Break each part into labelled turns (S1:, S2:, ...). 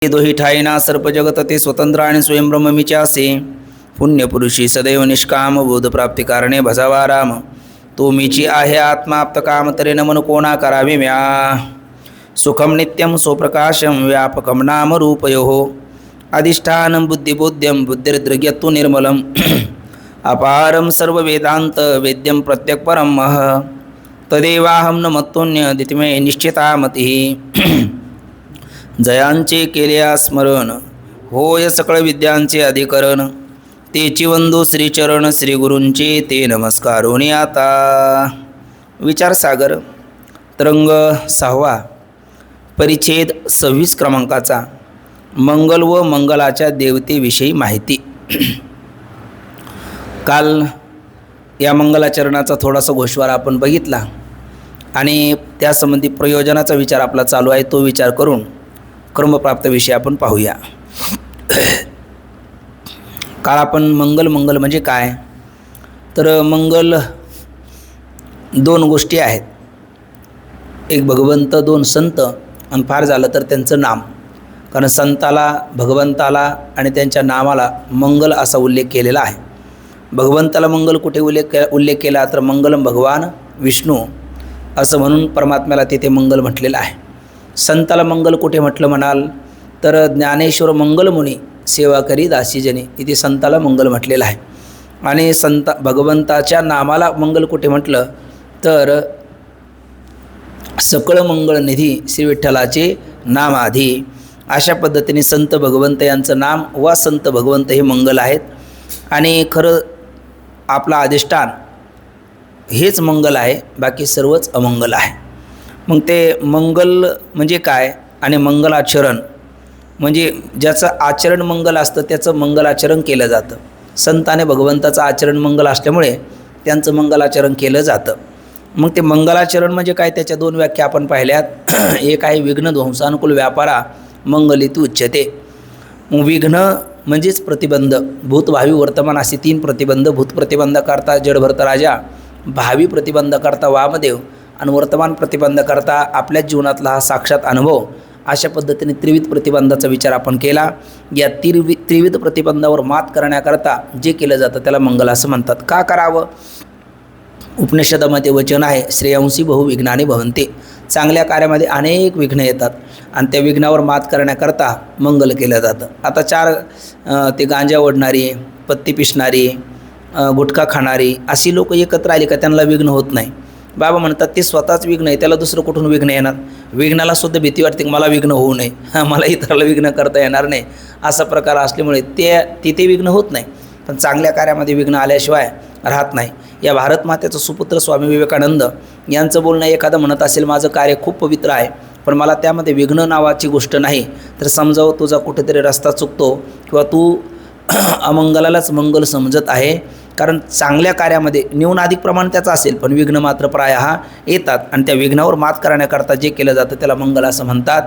S1: दोही ठाईना सर्प जगत ते स्वतंत्र आणि स्वयंब्रह्ममीचे असे पुण्यपुरुषी सदैव निष्काम बोधप्राप्ती कारणे भजावा राम तो मीची आहे आत्मा आप्तकाम तरे नमन कोणा करावे म्या सुखम नित्यम स्वप्रकाशम व्यापकम नाम रूपयोः अधिष्ठानं बुद्धिबोध्यं बुद्धिर्दृग्यत्तु निर्मलम् अपारं सर्ववेदान्त वेद्यं प्रत्यक्परं मह तदेवाहं न मत्तोन्य दितिमे निश्चिता मतिः जयांचे केल्या स्मरण होय सकळ विद्यांचे अधिकरण तेची वंदो श्रीचरण श्रीगुरूंचे ते नमस्कारोनी आता विचारसागर तरंग 6 परिच्छेद 26 क्रमांकाचा मंगल व मंगलाच्या देवतेविषयी माहिती. काल या मंगलाचरणाचा थोडासा गोषवार आपण बघितला आणि त्यासंबंधी प्रयोजनाचा विचार आपला चालू आहे. तो विचार करून कर्मप्राप्त विषय आपण पाहूया. काल आपण मंगल म्हणजे काय, तर मंगल 2 गोष्टी आहेत. एक भगवंत, 2 संत आणि फार झालं तर त्यांचं नाम. कारण संताला, भगवंताला आणि त्यांच्या नामाला मंगल असा उल्लेख केलेला आहे. भगवंताला मंगल कुठे उल्लेख केला तर मंगलम भगवान विष्णू असं म्हणून परमात्म्याला तिथे मंगल म्हटलेलं आहे. संताला मंगल कुठे म्हटलं म्हणाल तर ज्ञानेश्वर मंगलमुनी सेवा करी दासीजनी इथे संताला मंगल म्हटलेलं आहे. आणि भगवंताच्या नामाला मंगल कुठे म्हटलं तर सकळ मंगलनिधी श्री विठ्ठलाचे नाम आधी. अशा पद्धतीने संत भगवंत यांचं नाम वा संत भगवंत हे मंगल आहेत. आणि खरं आपला अधिष्ठान हेच मंगल आहे, बाकी सर्वच अमंगल आहे. मग ते मंगल म्हणजे काय आणि मंगलाचरण म्हणजे ज्याचं आचरण मंगल असतं त्याचं मंगलाचरण केलं जातं. संताने भगवंताचं आचरण मंगल असल्यामुळे त्यांचं मंगलाचरण केलं जातं. मग ते मंगलाचरण म्हणजे काय, त्याच्या 2 व्याख्या आपण पाहिल्यात. एक आहे विघ्न ध्वंसानुकूल व्यापारा मंगलितू उच्यते. मग विघ्न म्हणजेच प्रतिबंध, भूत भावी वर्तमान असे 3 प्रतिबंध. भूत प्रतिबंध करता जडभरत राजा, भावी प्रतिबंध करता वामदेव आणि वर्तमान प्रतिबंध करता आपल्या जीवनातला हा साक्षात अनुभव. अशा पद्धतीने त्रिविध प्रतिबंधाचा विचार आपण केला. या त्रिविध प्रतिबंधावर मात करण्याकरता जे केलं जातं त्याला मंगल असं म्हणतात. का करावं? उपनिषदामध्ये वचन आहे श्रेयांसी बहुविघ्नाने भवन्ते. चांगल्या कार्यामध्ये अनेक विघ्न येतात आणि त्या विघ्नावर मात करण्याकरता मंगल केलं जातं. आता 4 ते गांजा ओढणारी, पत्ती पिसणारी, गुटखा खाणारी अशी लोक एकत्र आली का त्यांना विघ्न होत नाही. बाबा म्हणतात ते स्वतःच विघ्न आहे, त्याला दुसरं कुठून विघ्न येणार. विघ्नाला सुद्धा भीती वाटते की मला विघ्न होऊ नये, मला इतराला विघ्न करता येणार नाही असा प्रकार असल्यामुळे तिथे विघ्न होत नाही. पण चांगल्या कार्यामध्ये विघ्न आल्याशिवाय राहत नाही. या भारत मातेचं सुपुत्र स्वामी विवेकानंद यांचं बोलणं एखादं म्हणत असेल माझं कार्य खूप पवित्र आहे पण मला त्यामध्ये विघ्न नावाची गोष्ट नाही, तर समजावं तुझा कुठेतरी रस्ता चुकतो किंवा तू अमंगलालाच मंगल समजत आहे. कारण चांगल्या कार्यामध्ये न्यूनाधिक प्रमाण त्याचं असेल पण विघ्न मात्र प्रायः येतात आणि त्या विघ्नावर मात करण्याकरता जे केलं जातं त्याला मंगल असं म्हणतात.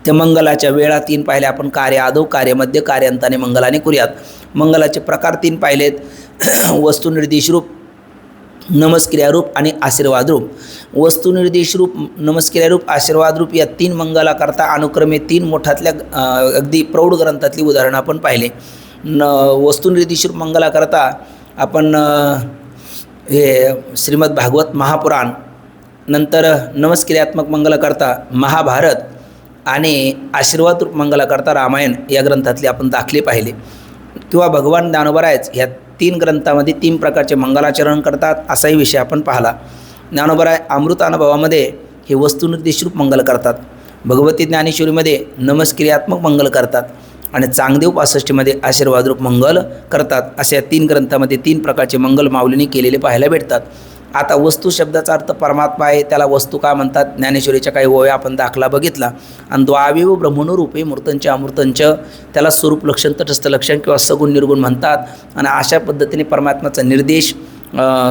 S1: त्या मंगलाच्या वेळा 3 पाहिल्या आपण. कार्य आदौ, कार्य मध्य, कार्यांताने मंगलाने कुर्यात. मंगलाचे प्रकार 3 पाहिलेत. वस्तुनिर्देश रूप, नमस्क्रियारूप आणि आशीर्वाद रूप. वस्तुनिर्देश रूप, नमस्क्रियारूप, आशीर्वाद रूप या 3 मंगलाकरता अनुक्रमे 3 मोठातल्या अगदी प्रौढ ग्रंथातली उदाहरणं आपण पाहिले. वस्तुनिर्देश रूप मंगलाकरता आपण हे श्रीमद भागवत महापुराण, नंतर नमस्क्रियात्मक मंगलाकरता महाभारत आणि आशीर्वाद रूप मंगलाकरता रामायण या ग्रंथातले आपण दाखले पाहिले. किंवा भगवान ज्ञानोबरायच ह्या 3 ग्रंथामध्ये 3 प्रकारचे मंगलाचरण करतात असाही विषय आपण पाहिला. ज्ञानोबराय अमृतानुभवामध्ये हे वस्तुनिर्देशरूप मंगल करतात, भगवती ज्ञानेश्वरीमध्ये नमस्क्रियात्मक मंगल करतात आणि चांगदेव 65मध्ये आशीर्वादरूप मंगल करतात. अशा 3 ग्रंथामध्ये 3 प्रकारचे मंगल माऊलीने केलेले पाहायला भेटतात. आता वस्तू शब्दाचा अर्थ परमात्मा आहे, त्याला वस्तू का म्हणतात? ज्ञानेश्वरीच्या काही ओव्या आपण दाखला बघितला. आणि द्वावेव ब्रह्मणोरूपे मूर्तंच अमृतंच त्याला स्वरूप लक्षण, तटस्थ लक्षण किंवा सगुण निर्गुण म्हणतात. आणि अशा पद्धतीने परमात्म्याचा निर्देश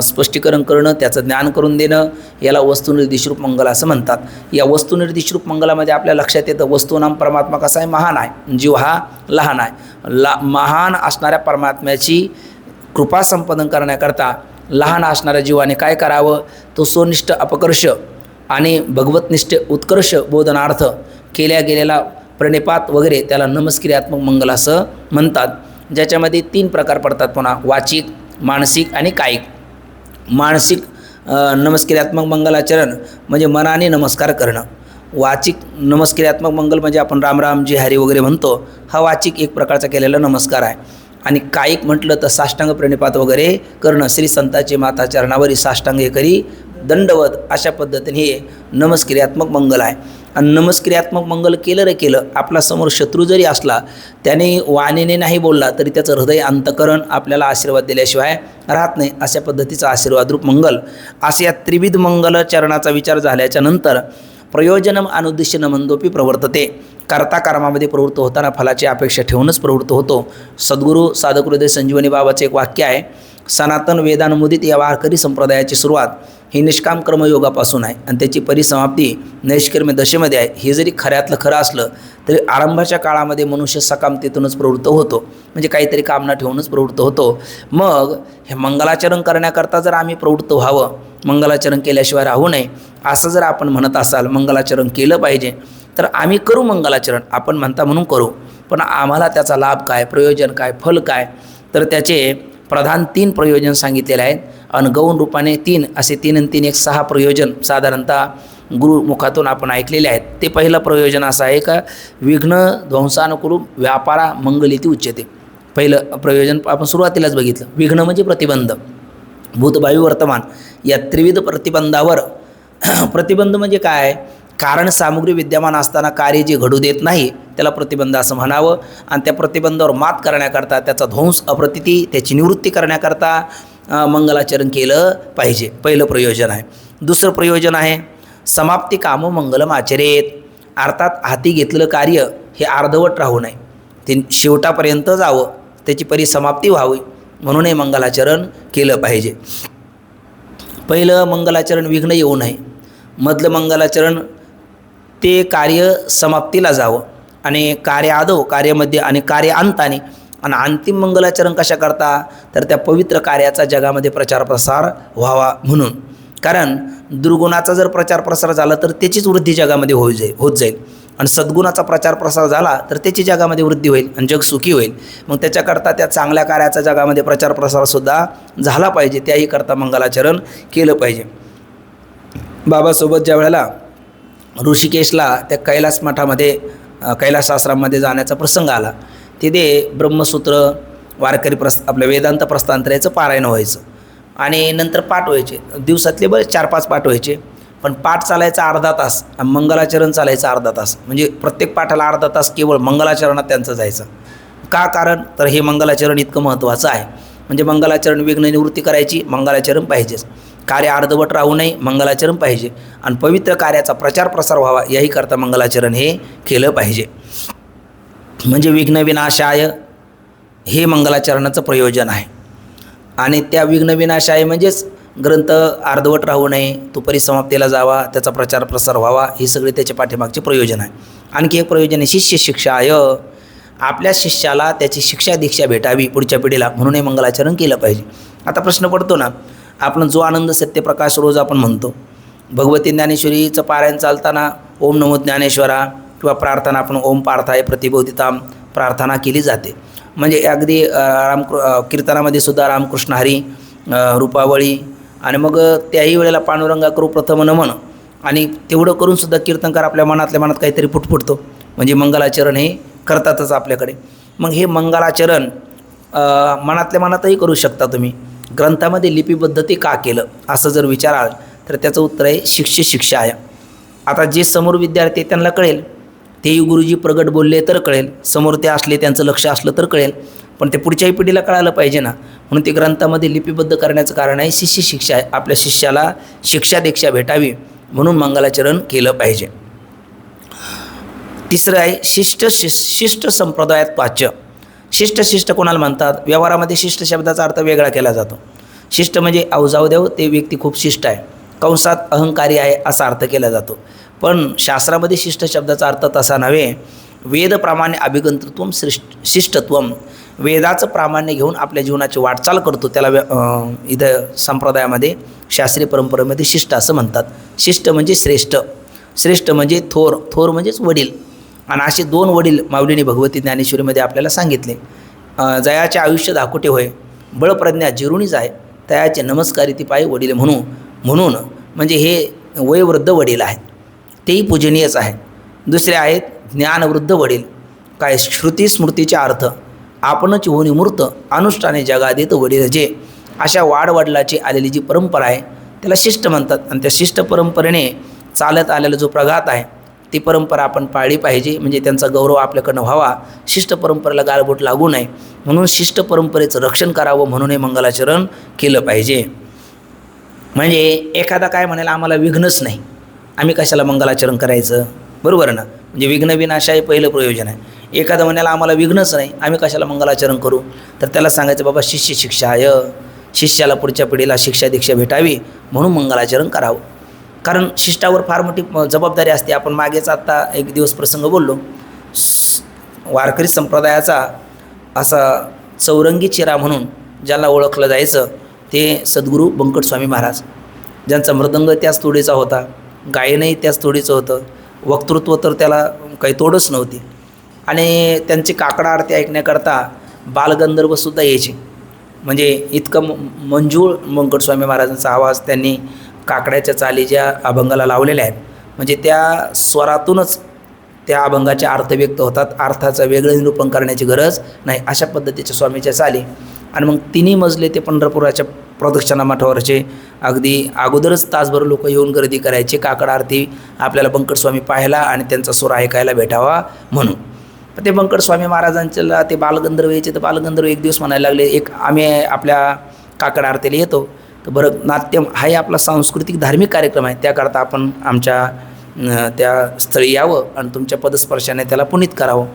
S1: स्पष्टीकरण करणं, त्याचं ज्ञान करून देणं याला वस्तुनिर्देशरूप मंगल असं म्हणतात. या वस्तुनिर्देशरूप मंगलामध्ये आपल्या लक्षात येतं वस्तूनाम परमात्मा कसा आहे? महान आहे, जीव हा लहान आहे. महान असणाऱ्या परमात्म्याची कृपा संपादन करण्याकरता लहान असणाऱ्या जीवाने काय करावं? तो स्वनिष्ठ अपकर्ष आणि भगवतनिष्ठ उत्कर्ष बोधनार्थ केल्या गेलेला प्रणिपात वगैरे त्याला नमस्क्रियात्मक मंगल असं म्हणतात, ज्याच्यामध्ये 3 प्रकार पडतात पुन्हा, वाचिक, मानसिक आणि कायिक. मानसिक नमस्क्रियात्मक मंगलाचरण म्हणजे मनाने नमस्कार करणं. वाचिक नमस्क्रियात्मक मंगल म्हणजे आपण राम राम जय हरी वगैरे म्हणतो, हा वाचिक एक प्रकारचा केलेला नमस्कार आहे. आणि कायिक म्हटलं तर साष्टांग प्रणिपात वगैरे करणं, श्री संतांची माता चरणावरी साष्टांग हे करी दंडवत, अशा पद्धतीने हे नमस्क्रियात्मक मंगल आहे. आणि नमस्क्रियात्मक मंगल केलं रे केलं, आपला समोर शत्रू जरी असला त्याने वाणीने नाही बोलला तरी त्याचं हृदय अंतकरण आपल्याला आशीर्वाद दिल्याशिवाय राहत नाही, अशा पद्धतीचा आशीर्वादरूप मंगल. असे या त्रिविध मंगल चरणाचा विचार झाल्याच्या नंतर प्रयोजनम अनुद्दिश्य मंदोपी प्रवर्तते, कर्ता कर्मामध्ये प्रवृत्त होताना फलाची अपेक्षा ठेवूनच प्रवृत्त होतो. सद्गुरू साधक हृदय संजीवनी बाबाचं एक वाक्य आहे, सनातन वेदानुमोदित या वारकरी संप्रदायाची सुरुवात ही निष्काम कर्मयोगापासून आहे आणि त्याची परिसमाप्ती नैष्कर्म्य दशेमध्ये आहे. हे जरी खऱ्यातलं खरं असलं तरी आरंभाच्या काळामध्ये मनुष्य सकामतेतूनच प्रवृत्त होतो, म्हणजे काहीतरी कामना ठेवूनच प्रवृत्त होतो. मग हे मंगलाचरण करण्याकरता जर आम्ही प्रवृत्त व्हावं, मंगलाचरण केल्याशिवाय राहू नये असं जर आपण म्हणत असाल, मंगलाचरण केलं पाहिजे, तर आम्ही करू मंगलाचरण, आपण म्हणता म्हणून करू. पण आम्हाला त्याचा लाभ काय, प्रयोजन काय, फल काय, तर त्याचे प्रधान 3 प्रयोजन सांगितलेले आहेत. आणि गौण रूपाने 3 असे 3 आणि 3 एक 6 प्रयोजन साधारणतः गुरुमुखातून आपण ऐकलेले आहेत. ते पहिलं प्रयोजन असं आहे का, विघ्न ध्वंसानुकूल व्यापारा मंगलिती उच्यते. पहिलं प्रयोजन आपण सुरुवातीलाच बघितलं, विघ्न म्हणजे प्रतिबंध, भूतभावी वर्तमान या त्रिविध प्रतिबंधावर प्रतिबंध म्हणजे काय, कारण सामुग्री विद्यमान असताना कार्य जे घडू देत नाही त्याला प्रतिबंध असं म्हणावं. आणि त्या प्रतिबंधावर मात करण्याकरता, त्याचा ध्वंस अप्रतिती त्याची निवृत्ती करण्याकरता मंगलाचरण केलं पाहिजे, पहिलं प्रयोजन आहे. दुसरं प्रयोजन आहे समाप्ती कामो मंगलम आचरेत, अर्थात हाती घेतलेलं कार्य हे अर्धवट राहू नये, ते शेवटापर्यंत जावं, त्याची परिसमाप्ती व्हावी, म्हणून हे मंगलाचरण केलं पाहिजे. पहिलं मंगलाचरण विघ्न येऊ नये, मधलं मंगलाचरण ते कार्य समाप्तीला जावं, आणि कार्य आदो, कार्यामध्ये आणि कार्य अंताने. आणि अंतिम मंगलाचरण कशा करता, तर त्या पवित्र कार्याचा जगामध्ये प्रचार प्रसार व्हावा म्हणून. कारण दुर्गुणाचा जर प्रचार प्रसार झाला तर त्याचीच वृद्धी जगामध्ये होत जाईल, आणि सद्गुणाचा प्रचार प्रसार झाला तर त्याची जगामध्ये वृद्धी होईल आणि जग सुखी होईल. मग त्याच्याकरता त्या चांगल्या कार्याचा जगामध्ये प्रचार प्रसारसुद्धा झाला पाहिजे, त्याही करता मंगलाचरण केलं पाहिजे. बाबासोबत ज्या वेळेला ऋषिकेशला त्या कैलास मठामध्ये कैलास आश्रमामध्ये जाण्याचा प्रसंग आला, तिथे ब्रह्मसूत्र वारकरी आपल्या वेदांत प्रस्थानत्रयाचं पारायण व्हायचं आणि नंतर पाठ व्हायचे, दिवसातले बरेच 4-5 पाठ व्हायचे. पण पाठ चालायचा अर्धा तास आणि मंगलाचरण चालायचं अर्धा तास, म्हणजे प्रत्येक पाठाला अर्धा तास केवळ मंगलाचरणात त्यांचं जायचं. का कारण, तर हे मंगलाचरण इतकं महत्त्वाचं आहे. म्हणजे मंगलाचरण विघ्न निवृत्ती करायची, मंगलाचरण पाहिजेच, कार्य अर्धवट राहू नये, मंगलाचरण पाहिजे, आणि पवित्र कार्याचा प्रचार प्रसार व्हावा याही करता मंगलाचरण हे केलं पाहिजे. म्हणजे विघ्न विनाशाय हे मंगलाचरणाचं प्रयोजन आहे. आणि त्या विघ्न विनाशाय म्हणजेच ग्रंथ अर्धवट राहू नये, तो परिसमाप्तीला जावा, त्याचा प्रचार प्रसार व्हावा, हे सगळे त्याच्या पाठीमागचे प्रयोजन आहे. आणखी एक प्रयोजन आहे शिष्य शिक्षाय, आपल्या शिष्याला त्याची शिक्षा दीक्षा भेटावी पुढच्या पिढीला, म्हणून हे मंगलाचरण केलं पाहिजे. आता प्रश्न पडतो ना, आपण जो आनंद सत्यप्रकाश रोज आपण म्हणतो, भगवती ज्ञानेश्वरीचं पारायण चालताना ओम नमो ज्ञानेश्वरा किंवा प्रार्थना आपण ओम पार्थाय प्रतिबोधिताम प्रार्थना केली जाते. म्हणजे अगदी कीर्तनामध्ये सुद्धा रामकृष्ण हरी रूपावळी, आणि मग त्याही वेळेला पांडुरंगा करू प्रथम नमन, आणि तेवढं करूनसुद्धा कीर्तनकार आपल्या मनातल्या मनात काहीतरी फुटफुटतो, म्हणजे मंगलाचरण हे करतातच आपल्याकडे. मग हे मंगलाचरण मनातल्या मनातही करू शकता तुम्ही. ग्रंथामध्ये लिपिबद्ध ते का केलं असं जर विचाराल तर त्याचं उत्तर आहे शिष्य शिक्षा आहे. आता जे समोर विद्यार्थी त्यांना कळेल, तेही गुरुजी प्रगट बोलले तर कळेल, समोर ते असले त्यांचं लक्ष असलं तर कळेल, पण ते पुढच्याही पिढीला कळालं पाहिजे ना, म्हणून ते ग्रंथामध्ये लिपिबद्ध करण्याचं कारण आहे शिष्य शिक्षा आहे. आपल्या शिष्याला शिक्षा दीक्षा भेटावी म्हणून मंगलाचरण केलं पाहिजे. तिसरं आहे शिष्ट संप्रदायात वाच्य. शिष्ट कोणाला म्हणतात, व्यवहारामध्ये शिष्ट शब्दाचा अर्थ वेगळा केला जातो. शिष्ट म्हणजे अवजावदेव ते व्यक्ती खूप शिष्ट आहे, कंसात अहंकारी आहे असा अर्थ केला जातो. पण शास्त्रामध्ये शिष्ट शब्दाचा अर्थ तसा नव्हे, वेदप्रमाणे अभिगंतृत्वम शिष्टत्वम, वेदाचं प्रामाण्य घेऊन आपल्या जीवनाची वाटचाल करतो त्याला इथं संप्रदायामध्ये शास्त्रीय परंपरेमध्ये शिष्ट असं म्हणतात. शिष्ट म्हणजे श्रेष्ठ, श्रेष्ठ म्हणजे थोर, थोर म्हणजेच वडील, आणि असे 2 वडील माऊलीने भगवती ज्ञानेश्वरीमध्ये आपल्याला सांगितले. जयाचे आयुष्य दाखोटे होय, बळप्रज्ञा जिरुणी जाय, तयाचे नमस्कारी ती पायी वडील म्हणून म्हणजे हे वयोवृद्ध वडील आहेत, तेही पूजनीयच आहे. दुसरे आहेत ज्ञानवृद्ध वडील, काय श्रुती स्मृतीचे अर्थ आपणच होऊन मूर्त अनुष्ठाने जगादेत वडील जे. अशा वाडवडिलाची आलेली जी परंपरा आहे त्याला शिष्ट म्हणतात. आणि त्या शिष्ट परंपरेने चालत आलेला जो प्रघात आहे ती परंपरा आपण पाळली पाहिजे, म्हणजे त्यांचा गौरव आपल्याकडनं व्हावा, शिष्ट परंपरेला गालबोट लागू नये म्हणून शिष्ट परंपरेचं रक्षण करावं म्हणून हे मंगलाचरण केलं पाहिजे. म्हणजे एखादा काय म्हणायला आम्हाला विघ्नच नाही, आम्ही कशाला मंगलाचरण करायचं, बरोबर ना. म्हणजे विघ्न विनाशाय पहिलं प्रयोजन आहे. एखादं म्हणायला आम्हाला विघ्नच नाही, आम्ही कशाला मंगलाचरण करू, तर त्याला सांगायचं बाबा शिष्य शिक्षाय, शिष्याला पुढच्या पिढीला शिक्षा दीक्षा भेटावी म्हणून मंगलाचरण करावं. कारण शिष्टावर फार मोठी जबाबदारी असते. आपण मागेच आत्ता एक दिवस प्रसंग बोललो, वारकरी संप्रदायाचा असा चौरंगी चिरा म्हणून ज्याला ओळखलं जायचं ते सद्गुरू बंकटस्वामी महाराज, ज्यांचा मृदंग त्याच तोडीचा होता, गायनही त्याच तोडीचं होतं, वक्तृत्व तर त्याला काही तोडच नव्हती. आणि त्यांची काकडा आरती ऐकण्याकरता बालगंधर्वसुद्धा यायचे. म्हणजे इतकं मंजूळ बंकटस्वामी महाराजांचा आवाज त्यांनी काकड्याच्या चाली ज्या अभंगाला लावलेल्या आहेत, म्हणजे त्या स्वरातूनच त्या अभंगाचे अर्थ व्यक्त होतात, अर्थाचं वेगळं निरूपण करण्याची गरज नाही, अशा पद्धतीच्या स्वामीच्या चाली. आणि मग 3 मजले ते पंढरपुराच्या प्रदक्षिणा मठावरचे अगदी अगोदरच तासभर लोक येऊन गर्दी करायचे काकड आरती आपल्याला बंकटस्वामी पाहायला आणि त्यांचा सूर ऐकायला भेटावा म्हणून. पण ते बंकटस्वामी महाराजांच्याला ते बालगंधर्व यायचे, तर बालगंधर्व एक दिवस म्हणायला लागले, एक आम्ही आपल्या काकड आरतीला येतो, तर बरं नाट्यम हाही आपला सांस्कृतिक धार्मिक कार्यक्रम आहे, त्याकरता आपण आमच्या त्या स्थळी यावं आणि तुमच्या पदस्पर्शाने त्याला पुनीत करावं.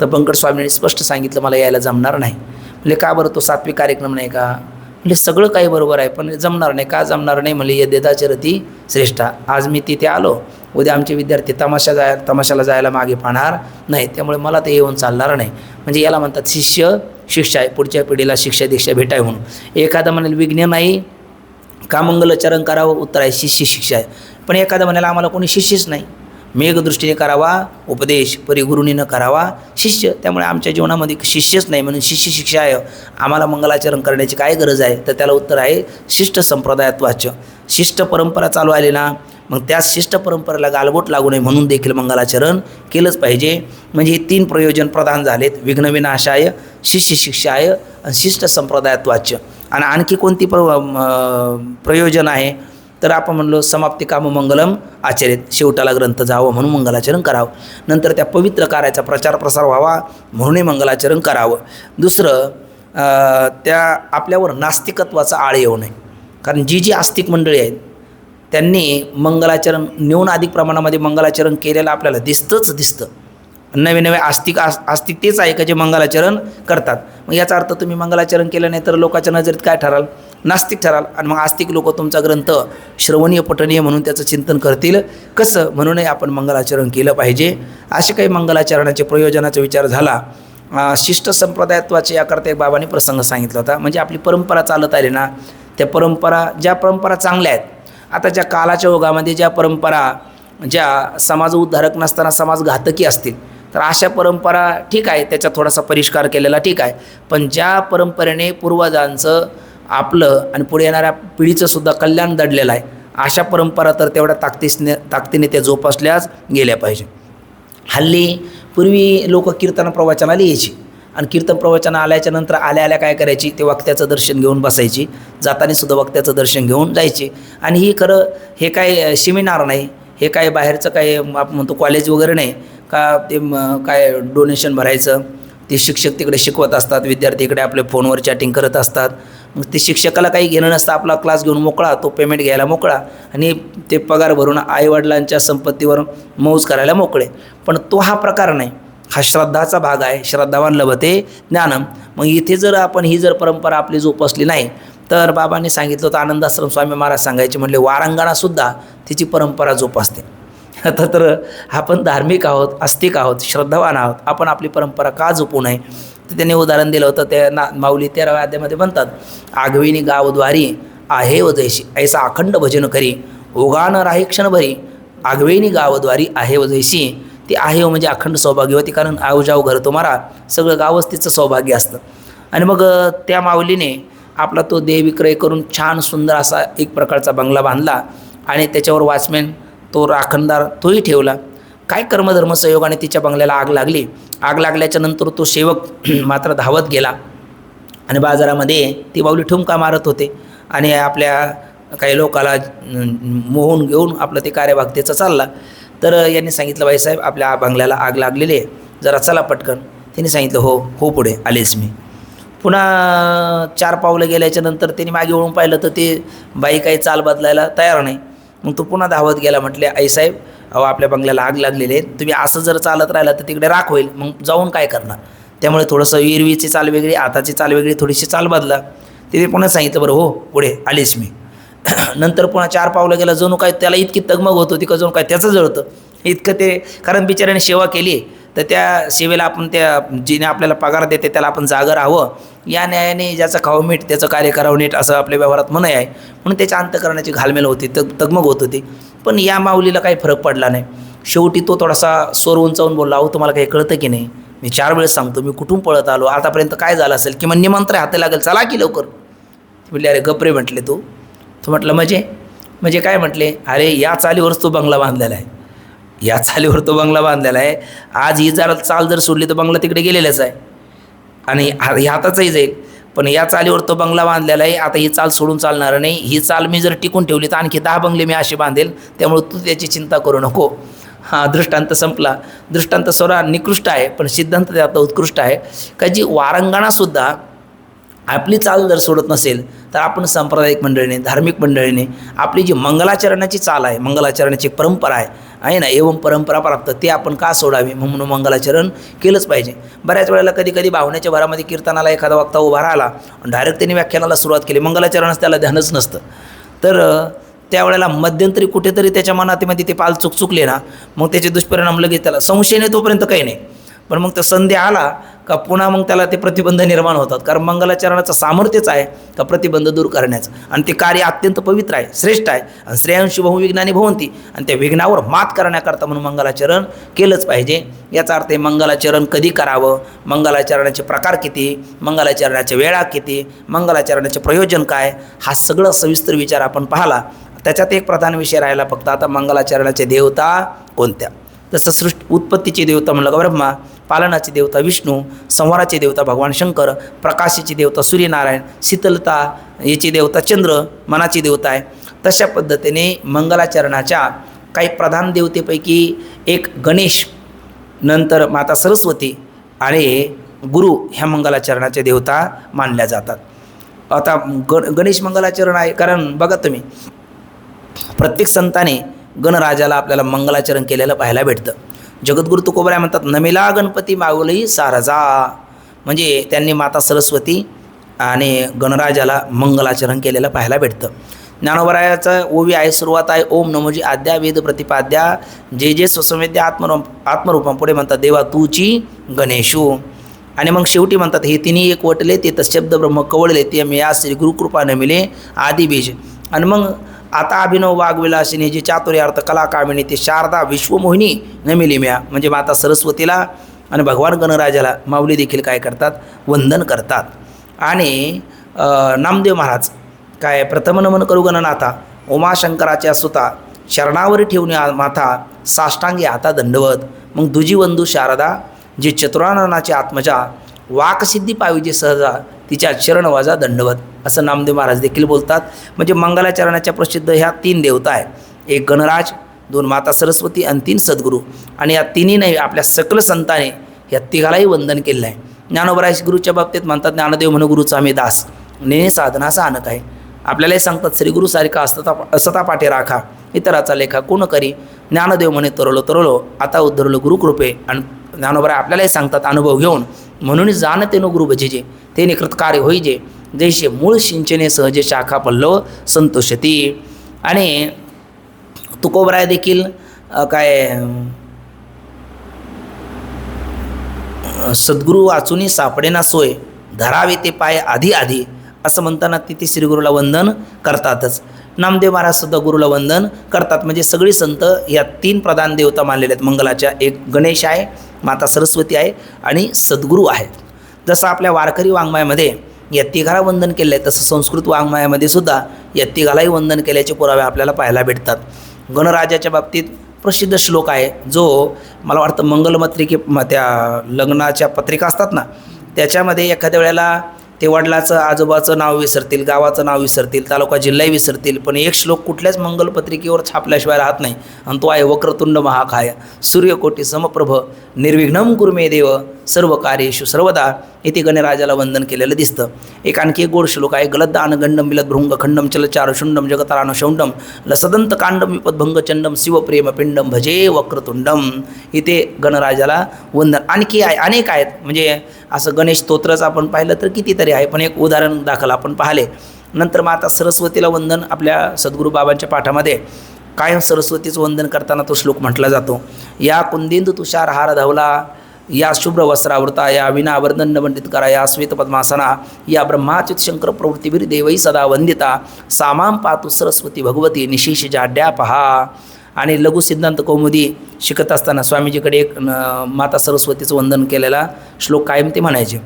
S1: तर बंकटस्वामींनी स्पष्ट सांगितलं मला यायला जमणार नाही. म्हणजे का बरं, तो सात्विक कार्यक्रम नाही का? म्हणजे सगळं काही बरोबर आहे, पण जमणार नाही. का जमणार नाही? म्हणजे यदेदाची रती श्रेष्ठा. आज मी तिथे आलो, उद्या आमचे विद्यार्थी तमाशाला जायला मागे पाहणार नाही, त्यामुळे मला ते येऊन चालणार नाही. म्हणजे याला म्हणतात शिष्य शिक्षा आहे, पुढच्या पिढीला शिक्षा दीक्षा भेटाय म्हणून. एखादा म्हणाल विज्ञ नाही का मंगलचरण करावं, उत्तर आहे शिष्य शिक्षा आहे. पण एखादा म्हणाला आम्हाला कोणी शिष्यच नाही, मेघदृष्टीने करावा उपदेश, परिगुरुनी न करावा शिष्य, त्यामुळे आमच्या जीवनामध्ये शिष्यच नाही म्हणून शिष्य शिक्षा आहे, आम्हाला मंगलाचरण करण्याची काय गरज आहे? तर त्याला उत्तर आहे शिष्ट संप्रदायात वाच्य. शिष्ट परंपरा चालू आली ना, मग त्या शिष्ट परंपरेला गालबोट लागू नये म्हणून देखील मंगलाचरण केलंच पाहिजे. म्हणजे हे 3 प्रयोजन प्रदान झालेत, विघ्न विनाशाय, शिष्य शिक्षाय आणि शिष्ट संप्रदायात वाच्य. आणि आणखी कोणती प्रयोजन आहे तर आपण म्हणलो समाप्ती काम मंगलम आचरित, शेवटाला ग्रंथ जावं म्हणून मंगलाचरण करावं. नंतर त्या पवित्र कार्याचा प्रचार प्रसार व्हावा म्हणूनही मंगलाचरण करावं. दुसरं त्या आपल्यावर नास्तिकत्वाचा आळ येऊ नये. कारण जी आस्तिक मंडळी आहेत त्यांनी मंगलाचरण न्यून अधिक प्रमाणामध्ये मंगलाचरण केलेलं आपल्याला दिसतं. नवे आस्तिक तेच आहे का जे मंगलाचरण करतात. मग याचा अर्थ तुम्ही मंगलाचरण केलं नाही तर लोकांच्या नजरेत काय ठराल? नास्तिक ठराल. आणि मग आस्तिक लोक तुमचा ग्रंथ श्रवणीय पठणीय म्हणून त्याचं चिंतन करतील कसं? म्हणूनही आपण मंगलाचरण केलं पाहिजे. असे काही मंगलाचरणाचे प्रयोजनाचा विचार झाला. शिष्ट संप्रदायत्वाचे याकरता एक बाबांनी प्रसंग सांगितला होता. म्हणजे आपली परंपरा चालत आली ना, त्या ज्या परंपरा चांगल्या आहेत, आता ज्या कालाच्या ओघामध्ये ज्या परंपरा ज्या समाज उद्धारक नसताना समाज घातकी असतील तर अशा परंपरा ठीक आहे, त्याचा थोडासा परिष्कार केलेला ठीक आहे. पण ज्या परंपरेने पूर्वजांचं आपलं आणि पुढे येणाऱ्या पिढीचं सुद्धा कल्याण दडलेलं आहे, अशा परंपरा तर तेवढ्या ताकदीने त्या जोपासल्याच गेल्या पाहिजे. हल्ली पूर्वी लोक कीर्तन प्रवचनाला यायची आणि कीर्तन प्रवचन आल्याच्या नंतर आल्या काय करायची, ते वक्त्याचं दर्शन घेऊन बसायची, जाताना सुद्धा वक्त्याचं दर्शन घेऊन जायचे. आणि ही खरं हे काय सेमिनार नाही, हे काय बाहेरचं काय आपण म्हणतो कॉलेज वगैरे नाही का, ते काय डोनेशन भरायचं, ते शिक्षक तिकडे शिकवत असतात, विद्यार्थी इकडे आपले फोनवर चॅटिंग करत असतात. मग ते शिक्षकाला काही घेणं नसतं, आपला क्लास घेऊन मोकळा, तो पेमेंट घ्यायला मोकळा आणि ते पगार भरून आईवडिलांच्या संपत्तीवर मौज करायला मोकळे. पण तो हा प्रकार नाही, हा श्रद्धाचा भाग आहे. श्रद्धावान लभते ज्ञानम. मग इथे जर आपण ही परंपरा आपली जोपासली नाही तर बाबांनी सांगितलं होतं, आनंदाश्रम स्वामी महाराज सांगायचे, म्हणले वारंगाणासुद्धा तिची परंपरा जोपासते. आता तर आपण धार्मिक आहोत, आस्तिक आहोत, श्रद्धावान आहोत, आपण आपली परंपरा का जपू नये? तर त्यांनी उदाहरण दिलं होतं. त्या माऊली 13व्या अध्यायामध्ये म्हणतात, आघविनी गावद्वारी आहे व जैशी, ऐसा अखंड भजन करी, ओगान राही क्षणभरी, आघवेनी गावद्वारी आहे व जैशी, ती आहे हो म्हणजे अखंड सौभाग्यवती, कारण आव जाव घर तुम्हाला सगळं गावच तिचं सौभाग्य असतं. आणि मग त्या माऊलीने आपला तो देह विक्रय करून छान सुंदर असा एक प्रकारचा बंगला बांधला आणि त्याच्यावर वॉचमॅन तो राखणदार तोही ठेवला. काय कर्मधर्म संयोगाने तिच्या बंगल्याला आग लागली. आग लागल्याच्या नंतर तो सेवक मात्र धावत गेला आणि बाजारामध्ये ती माऊली ठुमका मारत होते आणि आपल्या काही लोकाला मोहून घेऊन आपलं ते कार्यभागतेचं चालला. तर यांनी सांगितलं, बाईसाहेब आपल्या बंगल्याला आग लागलेली आहे, जरा चला पटकन. तिने सांगितलं, हो हो पुढे आलेच मी. पुन्हा 4 पावलं गेल्याच्या नंतर त्यांनी मागे वळून पाहिलं तर ते बाई काही चाल बदलायला तयार नाही. मग तो पुन्हा धावत गेला. म्हटले, आईसाहेब अहो आपल्या बंगल्याला आग लागलेली आहे, तुम्ही असं जर चालत राहिला तर तिकडे राख होईल, मग जाऊन काय करणार. त्यामुळे थोडंसं एरवीची चाल वेगळी, आताची चाल वेगळी, थोडीशी चाल बदला. तिने पुन्हा सांगितलं, बरं हो पुढे आलीच मी. नंतर पुन्हा 4 पावलं गेला. जणू काय त्याला इतकी तगमग होत होती का जणू काय त्याचं जळतं इतकं ते, कारण बिचाऱ्याने सेवा केली तर त्या सेवेला आपण त्या जिने आपल्याला पगार देते त्याला आपण जागं राहावं, या न्यायाने ज्याचं खावं मीठ त्याचं कार्य करावं नीट, असं आपल्या व्यवहारात म्हण आहे. म्हणून त्याच्या अंतकरणाची घालमेल होती, तगमग होत होती. पण या माऊलीला काही फरक पडला नाही. शेवटी तो थोडासा स्वर उंचावून बोलला, अहो तुम्हाला काही कळतं की नाही, मी 4 वेळेस सांगतो मी कुठून पळत आलो, आतापर्यंत काय झालं असेल, किंवा निमंत्रण हाती लागेल, चला की लवकर. म्हटले, अरे गपरे म्हटले तू म्हटलं म्हणजे काय म्हटले, अरे या चालीवरच तो बंगला बांधलेला आहे, या चालीवर तो बंगला बांधलेला आहे. आज ही जर चाल जर सोडली तर बंगला तिकडे गेलेलाच आहे आणि हाताचंही जाईल. पण या चालीवर तो बंगला बांधलेला आहे, आता ही चाल सोडून चालणार नाही. ही चाल मी जर टिकून ठेवली तर आणखी 10 बंगले मी असे बांधेल, त्यामुळे तू त्याची चिंता करू नको. हा दृष्टांत संपला. दृष्टांत स्वरा निकृष्ट आहे पण सिद्धांत त्यात उत्कृष्ट आहे. का जी वारंगणासुद्धा आपली चाल जर सोडत नसेल तर आपण सांप्रदायिक मंडळीने, धार्मिक मंडळीने आपली जी मंगलाचरणाची चाल आहे, मंगलाचरणाची परंपरा आहे ना, एवं परंपरा प्राप्त, ते आपण का सोडावी, म्हणून मंगलाचरण केलंच पाहिजे. बऱ्याच वेळेला कधी भावनेच्या भरामध्ये कीर्तनाला एखादा वक्ता उभा राहिला, डायरेक्ट त्यांनी व्याख्यानाला सुरुवात केली, मंगलाचरणाचं त्याला ध्यानच नसतं. तर त्यावेळेला मध्यंतरी कुठेतरी त्याच्या मनामध्ये ते पाल चुकले ना, मग त्याचे दुष्परिणाम लगेच त्याला संशय तोपर्यंत काही नाही. पण मग तो संधी आला का पुन्हा मग त्याला ते प्रतिबंध निर्माण होतात. कारण मंगलाचरणाचं सामर्थ्यच आहे का प्रतिबंध दूर करण्याचं, आणि ते कार्य अत्यंत पवित्र आहे, श्रेष्ठ आहे. आणि श्रेयांशी बहुविघ्नानी भवंती, आणि त्या विघ्नावर मात करण्याकरता म्हणून मंगलाचरण केलंच पाहिजे. याचा अर्थ मंगलाचरण कधी करावं, मंगलाचरणाचे प्रकार किती, मंगलाचरणाच्या वेळा किती, मंगलाचरणाचे प्रयोजन काय, हा सगळं सविस्तर विचार आपण पाहिला. त्याच्यात एक प्रधान विषय राहिला फक्त आता, मंगलाचरणाचे देवता कोणत्या. जसं उत्पत्तीची देवता म्हणलं का ब्रह्मा, पालनाची देवता विष्णू, संहाराची देवता भगवान शंकर, प्रकाशाची देवता सूर्यनारायण, शीतलता याची देवता चंद्र, मनाची देवता आहे. तशा पद्धतीने मंगलाचरणाच्या काही प्रधान देवतेपैकी एक गणेश, नंतर माता सरस्वती आणि गुरु ह्या मंगलाचरणाच्या देवता मानल्या जातात. आता गणेश मंगलाचरण आहे, कारण बघा तुम्ही प्रत्येक संताने गणराजाला आपल्याला मंगलाचरण केलेलं पाहायला भेटतं. जगद्गुरु तुकोबराय म्हणतात, नमिला गणपती माऊली सारजा, म्हणजे त्यांनी माता सरस्वती आणि गणराजाला मंगलाचरण केलेलं पाहायला भेटतं. ज्ञानोबरायाचा ओवी आहे, सुरुवात आहे, ओम नमोजी आद्या वेद प्रतिपाद्या जे जे स्वसंवेद्या आत्मरूपम. पुढे म्हणतात, देवा तूची गणेशू. आणि मग शेवटी म्हणतात, हे तिन्ही एक वटले ते तशब्द ब्रह्म कवळले ते मे या श्री गुरुकृपा नमिले आदिबीज. आणि मग आता अभिनव वाघविलासिनी जी चातुर्यार्थ कला कामिनी ते शारदा विश्वमोहिनी नमिली म्या, म्हणजे माता सरस्वतीला आणि भगवान गणराजाला माऊली देखील काय करतात, वंदन करतात. आणि नामदेव महाराज काय, प्रथम नमन करू गणनाथा, उमाशंकराच्या सुता शरणावरी ठेवून माथा, साष्टांगी आता दंडवत. मग दुजी वंदू शारदा जे चतुराननाचे आत्मजा, वाकसिद्धी पाविजे सहजा तिच्या चरणवाजा दंडवत, असं नामदेव महाराज देखील बोलतात. म्हणजे मंगलाचरणाच्या प्रसिद्ध ह्या 3 देवता आहे, एक गणराज, 2 माता सरस्वती आणि 3 सद्गुरू. आणि या तिन्ही नाही आपल्या सकल संताने या तिघालाही वंदन केलं आहे. ज्ञानोबराय गुरुच्या बाबतीत म्हणतात, ज्ञानदेव म्हणून गुरुचा आम्ही दास, नेणे साधनाचा आणक आहे. आपल्यालाही सांगतात, श्री गुरुसारिखा असता पाठे राखा, इतराचा लेखा कोण करी. ज्ञानदेव म्हणे तरलो आता उद्धरलो गुरुकृपे. आणि ज्ञानोबराय आपल्यालाही सांगतात अनुभव घेऊन, म्हणून जाणते नो गुरु भजिजे ते निकृतकार्य होईजे, जैसे मूळ सिंचने सहजे शाखा पल्लव संतोषती. आणि तुकोबराय देखील काय सद्गुरू वाचुनी सापडेना सोय, धरावे ते पाय आधी असं म्हणताना तिथे श्रीगुरूला वंदन करतातच. नामदेव महाराज सुद्धा गुरुला वंदन करतात. म्हणजे सगळी संत या 3 प्रधान देवता मानलेले आहेत मंगलाच्या. एक गणेश आहे, माता सरस्वती आहे आणि सद्गुरू आहेत. जसं आपल्या वारकरी वाङ्मयामध्ये या तिघाला वंदन केलं आहे, तसं संस्कृत वाङ्मयामध्ये सुद्धा या तिघालाही वंदन केल्याचे पुरावे आपल्याला पाहायला भेटतात. गणराजाच्या बाबतीत प्रसिद्ध श्लोक आहे, जो मला वाटतं मंगलपत्रिके त्या लग्नाच्या पत्रिका असतात ना, त्याच्यामध्ये एखाद्या वेळेला ते वडिलाचं आजोबाचं नाव विसरतील, गावाचं नाव विसरतील, तालुका जिल्हाही विसरतील, पण एक श्लोक कुठल्याच मंगलपत्रिकेवर छापल्याशिवाय राहत नाही, आणि तो आहे वक्रतुंड महाकाय सूर्यकोटी समप्रभ निर्विघ्नं कुरु मे देव सर्व कार्येषु सर्वदा. इथे गणराजाला वंदन केलेलं दिसतं. एक आणखी एक गोड श्लोक आहे, गलद्दान गंडम बिलद भृंग खंडम चलचार शुंडम जगतारानुशौंडम लसदंत कांडम विपदभंग चंडम शिवप्रेम पिंडम भजे वक्रतुंडम. इथे गणराजाला वंदन आणखी आहे, अनेक आहेत. म्हणजे असं गणेश स्तोत्रच आपण पाहिलं तर कितीतरी आहे, पण एक उदाहरण दाखल आपण पाहिले. नंतर माता सरस्वतीला वंदन आपल्या सद्गुरू बाबांच्या पाठामध्ये कायम सरस्वतीचं वंदन करताना तो श्लोक म्हटला जातो, या कुंदिंदू तुषार हार धावला, या शुभ्र वस्त्रावृता, या विना वर्दंड पंडित करा, या श्वेत पद्मासना, या ब्रह्माच्युत शंकर प्रवृत्तीवीर देवई सदा वंदिता, सामाम पातु सरस्वती भगवती निशेष जाड्या पहा. आणि लघु सिद्धांत कौमुदी शिकत असताना स्वामीजीकडे एक माता सरस्वतीचं वंदन केलेला श्लोक कायम ते म्हणायचे,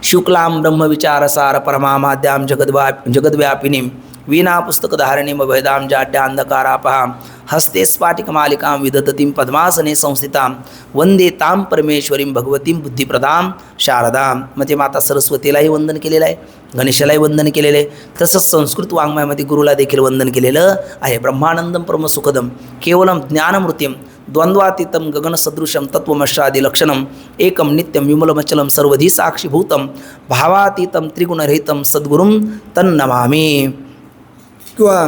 S1: शुक्लां ब्रह्मविचारसार परमामाद्यां जगद्व्यापिनीं वीणा पुस्तकधारणीं भेदां जाड्या अंधकारापहां हस्ते स्फाटिकमालिकां विदधतीं पद्मासने संस्थितां वंदे तां परमेश्वरीं भगवतीं बुद्धिप्रदां शारदां. म्हणजे माता सरस्वतीलाही वंदन केलेलं आहे, गणेशालाही वंदन केलेलं आहे. तसंच संस्कृत वाङ्मयामध्ये गुरुला देखील वंदन केलेलं आहे. ब्रह्मानंदम परमसुखदम केवलम ज्ञानमृत्यम द्वंद्वातीतं गगनसदृशं तत्त्वमशादिलक्षणं एकं नित्यं विमलमचलं सर्वधी साक्षीभूतं भावातीतं त्रिगुणरहितं सद्गुरुं तन्नमामि. किंवा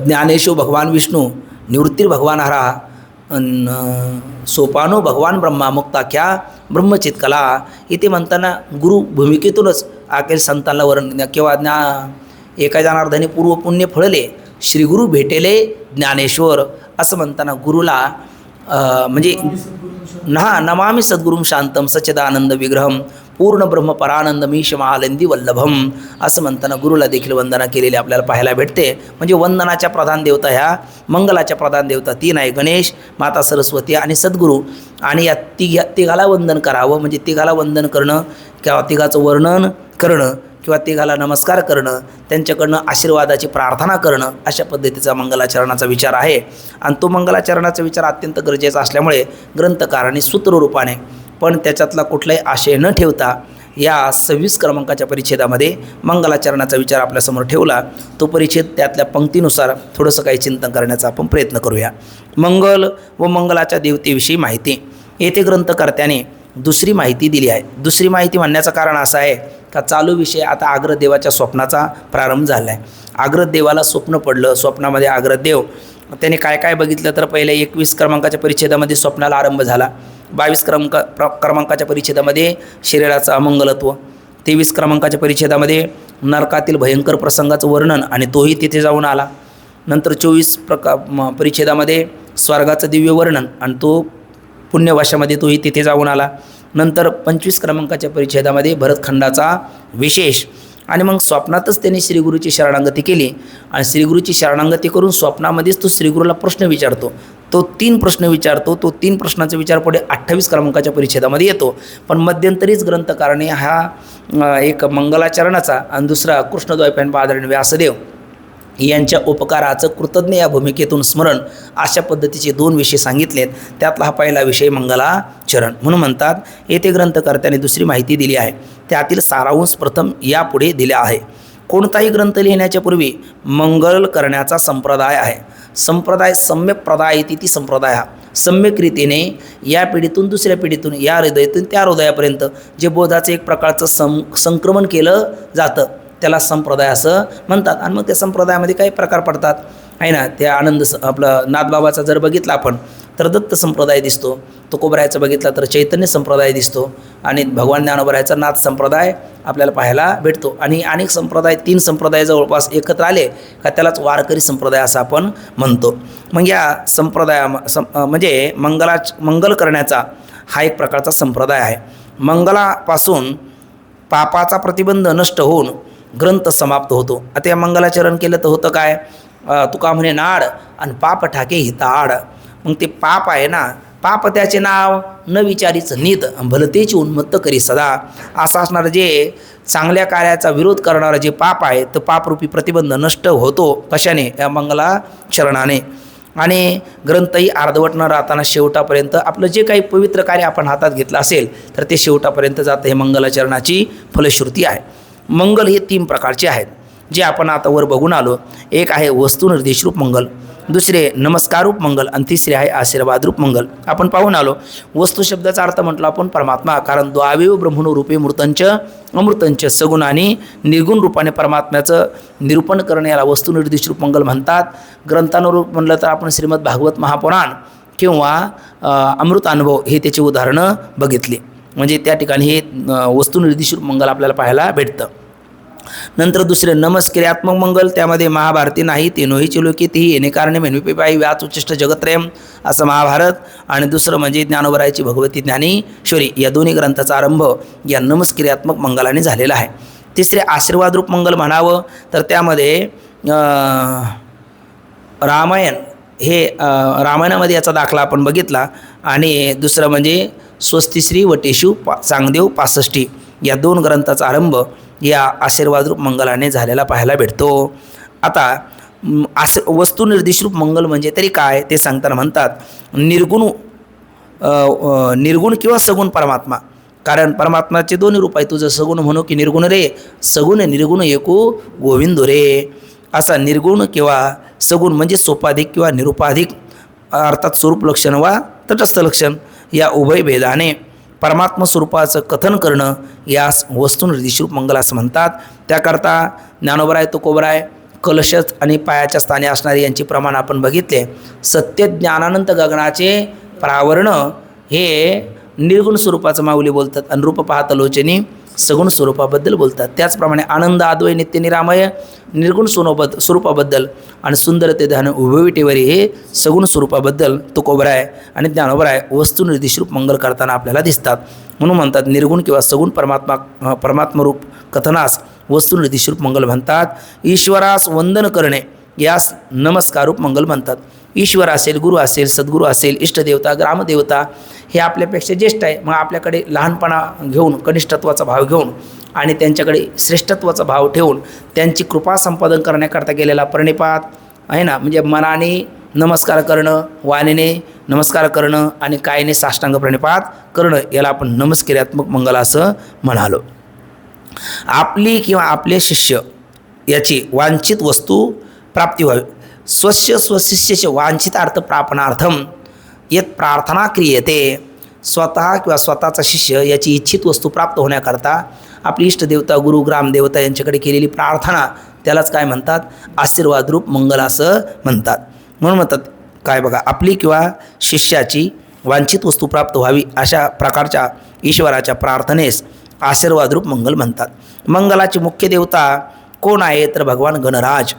S1: ज्ञानेशो भगवान विष्णू निवृत्तीर भगवान हरा सोपानो भगवान ब्रह्मा मुक्ताख्या ब्रह्मचितकला. इथे म्हणताना गुरु भूमिकेतूनच अखेर संतांना वर्णन किंवा एका जनार्दने पूर्व पुण्य फळले श्रीगुरु भेटेले ज्ञानेश्वर असं म्हणताना गुरुला म्हणजे नमामि सद्गुरुं शांतम सच्चिदानंद विग्रहम पूर्ण ब्रह्म परानंद मीश महालंदी वल्लभम असं म्हणताना गुरुला देखील वंदना केलेली आपल्याला पाहायला भेटते. म्हणजे वंदनाच्या प्रधान देवता ह्या मंगलाच्या प्रधान देवता 3 आहे, गणेश, माता सरस्वती आणि सद्गुरू. आणि या तिघाला वंदन करावं, म्हणजे तिघाला वंदन करणं किंवा तिघाचं वर्णन करणं किंवा तिघाला नमस्कार करणं, त्यांच्याकडनं आशीर्वादाची प्रार्थना करणं, अशा पद्धतीचा मंगलाचरणाचा विचार आहे. आणि तो मंगलाचरणाचा विचार अत्यंत गरजेचा असल्यामुळे ग्रंथकारांनी सूत्ररूपाने पण त्याच्यातला कुठलाही आशय न ठेवता या 26 क्रमांकाच्या परिच्छेदामध्ये मंगलाचरणाचा विचार आपल्यासमोर ठेवला. तो परिच्छेद त्यातल्या पंक्तीनुसार थोडंसं काही चिंतन करण्याचा आपण प्रयत्न करूया. मंगल व मंगलाच्या देवतेविषयी माहिती. येथे ग्रंथकर्त्याने दुसरी माहिती दिली आहे. दुसरी माहिती म्हणण्याचं कारण असं आहे का चालू विषय आता आग्रदेवाच्या स्वप्नाचा प्रारंभ झाला आहे. आग्रदेवाला स्वप्न पडलं. स्वप्नामध्ये आग्रदेव त्याने काय काय बघितलं तर पहिले 21 क्रमांकाच्या परिच्छेदामध्ये स्वप्नाला आरंभ झाला. 22 क्रमांकाच्या परिच्छेदामध्ये शरीराचं अमंगलत्व. 23 क्रमांकाच्या परिच्छेदामध्ये नरकातील भयंकर प्रसंगाचं वर्णन आणि तोही तिथे जाऊन आला. नंतर 24 परिच्छेदामध्ये स्वर्गाचं दिव्य वर्णन आणि तो पुण्यवाशामध्ये तोही तिथे जाऊन आला. नंतर 25 क्रमांकाच्या परिच्छेदामध्ये भरतखंडाचा विशेष. आणि मग स्वप्नातच त्यांनी श्रीगुरूची शरणागती केली आणि श्रीगुरूची शरणागती करून स्वप्नामध्येच तो श्रीगुरूला प्रश्न विचारतो. तो 3 प्रश्न विचारतो. तो 3 प्रश्नाचा विचार पुढे 28 क्रमांकाच्या परिच्छेदामध्ये येतो. पण मध्यंतरीच ग्रंथकाराने हा एक मंगलाचरणाचा आणि दुसरा कृष्णद्वैपायन आदरणीय व्यासदेव यांच्या उपकाराचं कृतज्ञ या भूमिकेतून स्मरण अशा पद्धतीचे 2 विषय सांगितलेत. त्यातला हा पहिला विषय मंगलाचरण. म्हणून म्हणतात येथे ग्रंथकर्त्याने दुसरी माहिती दिली आहे. त्यातील सारांश प्रथम यापुढे दिला आहे. कोणताही ग्रंथ लिहिण्याच्या पूर्वी मंगल करण्याचा संप्रदाय आहे. संप्रदाय सम्यक प्रदाय ती संप्रदाय हा सम्यक रीतीने या पिढीतून दुसऱ्या पिढीतून या हृदयातून त्या हृदयापर्यंत जे बोधाचं एक प्रकारचं संक्रमण केलं जातं त्याला संप्रदाय असं म्हणतात. आणि मग त्या संप्रदायामध्ये काही प्रकार पडतात आहे ना. त्या आनंद आपलं नाथबाबाचा जर बघितला आपण तर दत्त संप्रदाय दिसतो. तुकोबरायचा बघितला तर चैतन्य संप्रदाय दिसतो. आणि भगवान ज्ञानोबरायचा नाथ संप्रदाय आपल्याला पाहायला भेटतो. आणि अनेक संप्रदाय 3 संप्रदाय जवळपास एकत्र आले का त्यालाच वारकरी संप्रदाय असं आपण म्हणतो. मग या म्हणजे मंगल करण्याचा हा एक प्रकारचा संप्रदाय आहे. मंगलापासून पापाचा प्रतिबंध नष्ट होऊन ग्रंथ समाप्त होतो. आता या मंगलाचरण केलं तर होतं काय, तुका म्हणे नाड आणि पाप ठाके हिताड. मग ते पाप आहे ना, पाप त्याचे नाव न विचारीच नीत भलतेची उन्मत्त करी सदा. असं असणारं जे चांगल्या कार्याचा विरोध करणारं जे पाप आहे तर पापरूपी प्रतिबंध नष्ट होतो कशाने, या मंगलाचरणाने. आणि ग्रंथही अर्धवट न राहताना शेवटापर्यंत आपलं जे काही पवित्र कार्य आपण हातात घेतलं असेल तर ते शेवटापर्यंत जातं. हे मंगलाचरणाची फलश्रुती आहे. मंगल हे 3 प्रकारचे आहेत जे आपण आता वर बघून आलो. एक आहे वस्तुनिर्देशरूप मंगल, दुसरे नमस्काररूप मंगल आणि तिसरे आहे आशीर्वादरूप मंगल. आपण पाहून आलो. वस्तू शब्दाचा अर्थ म्हटला आपण परमात्मा, कारण द्वावेव ब्रह्मणो रूपे मृतंच अमृतंच सगुण आणि निर्गुण रूपाने परमात्म्याचं निरूपण करणे याला वस्तुनिर्देशरूप मंगल म्हणतात. ग्रंथानुरूप म्हणलं तर आपण श्रीमद भागवत महापुराण किंवा अमृतानुभव हे त्याची उदाहरणं बघितली. म्हणजे त्या ठिकाणी हे वस्तुनिर्देशरूप मंगल आपल्याला पाहायला भेटतं. नंतर दुसरे नमस्क्रियात्मक मंगल, त्यामध्ये महाभारती नाही तेनोही चिलोकी तेही येणे कारणे मेनविपे पायी व्याच उच्चिष्ट जगत्रयम असं महाभारत. आणि दुसरं म्हणजे ज्ञानोबरायची भगवती ज्ञानेश्वरी या दोन्ही ग्रंथाचा आरंभ या नमस्क्रियात्मक मंगलाने झालेला आहे. तिसरे आशीर्वादरूप मंगल म्हणावं तर त्यामध्ये रामायण हे रामायणामध्ये याचा दाखला आपण बघितला. आणि दुसरं म्हणजे स्वस्तिश्री वटेशू चांगदेव 65 या 2 ग्रंथाचा आरंभ या आशीर्वादरूप मंगलाने झालेला पाहायला भेटतो. आता वस्तुनिर्देशरूप मंगल म्हणजे तरी काय ते सांगताना म्हणतात निर्गुण किंवा सगुण परमात्मा. कारण परमात्म्याचे 2 रूप आहे, तुझं सगुण म्हणू की निर्गुण रे, सगुण निर्गुण एकू गोविंद रे. असा निर्गुण किंवा सगुण म्हणजे सोपाधिक किंवा निरुपाधिक, अर्थात स्वरूप लक्षण वा तटस्थ लक्षण या उभय भेदाने परमात्म स्वरूपाचं कथन करणं यास वस्तुनिर्देशरूप मंगल असं म्हणतात. त्याकरता ज्ञानोबराय तुकोबराय कलशच आणि पायाच्या स्थानी असणारे यांचे प्रमाण आपण बघितले. सत्य ज्ञानानंत गगनाचे प्रावरण हे निर्गुण स्वरूपाचं माऊली बोलतात आणि रूप पाहत लोचनी सगुण स्वरूपाबद्दल बोलतात. त्याचप्रमाणे आनंद आद्वय नित्य निरामय निर्गुण स्वरूपाबद्दल आणि सुंदर ते ध्यान उभविटेवरी हे सगुण स्वरूपाबद्दल तुकोबराय आणि ज्ञानोबराय वस्तुनिर्देशरूप मंगल करताना आपल्याला दिसतात. म्हणून म्हणतात निर्गुण किंवा सगुण परमात्मरूप कथनास वस्तुनिर्देशरूप मंगल म्हणतात. ईश्वरास वंदन करणे यास नमस्काररूप मंगल म्हणतात. ईश्वर असेल, गुरु असेल, सद्गुरू असेल, इष्टदेवता, ग्रामदेवता हे आपल्यापेक्षा ज्येष्ठ आहे. मग आपल्याकडे लहानपणा घेऊन कनिष्ठत्वाचा भाव घेऊन आणि त्यांच्याकडे श्रेष्ठत्वाचा भाव ठेवून त्यांची कृपा संपादन करण्याकरता गेलेला प्रणिपात आहे ना, म्हणजे मनाने नमस्कार करणं, वाणीने नमस्कार करणं आणि कायने साष्टांग प्रणिपात करणं याला आपण नमस्कारात्मक मंगल असं म्हणालो. आपली किंवा आपले शिष्य याची वांछित वस्तू प्राप्ती व्हावी. स्वशिष्याचे वांछितार्थ प्रापणार्थम यत प्रार्थना क्रियते. स्वतः किंवा स्वतःचा शिष्य याची इच्छित वस्तू प्राप्त होण्याकरता आपली इष्टदेवता, गुरु, ग्रामदेवता यांच्याकडे केलेली प्रार्थना त्यालाच काय म्हणतात, आशीर्वादरूप मंगल असं म्हणतात. म्हणून म्हणतात काय बघा, आपली किंवा शिष्याची वांछित वस्तू प्राप्त व्हावी अशा प्रकारच्या ईश्वराच्या प्रार्थनेस आशीर्वादरूप मंगल म्हणतात. मंगलाची मुख्य देवता कोण आहे तर भगवान गणराज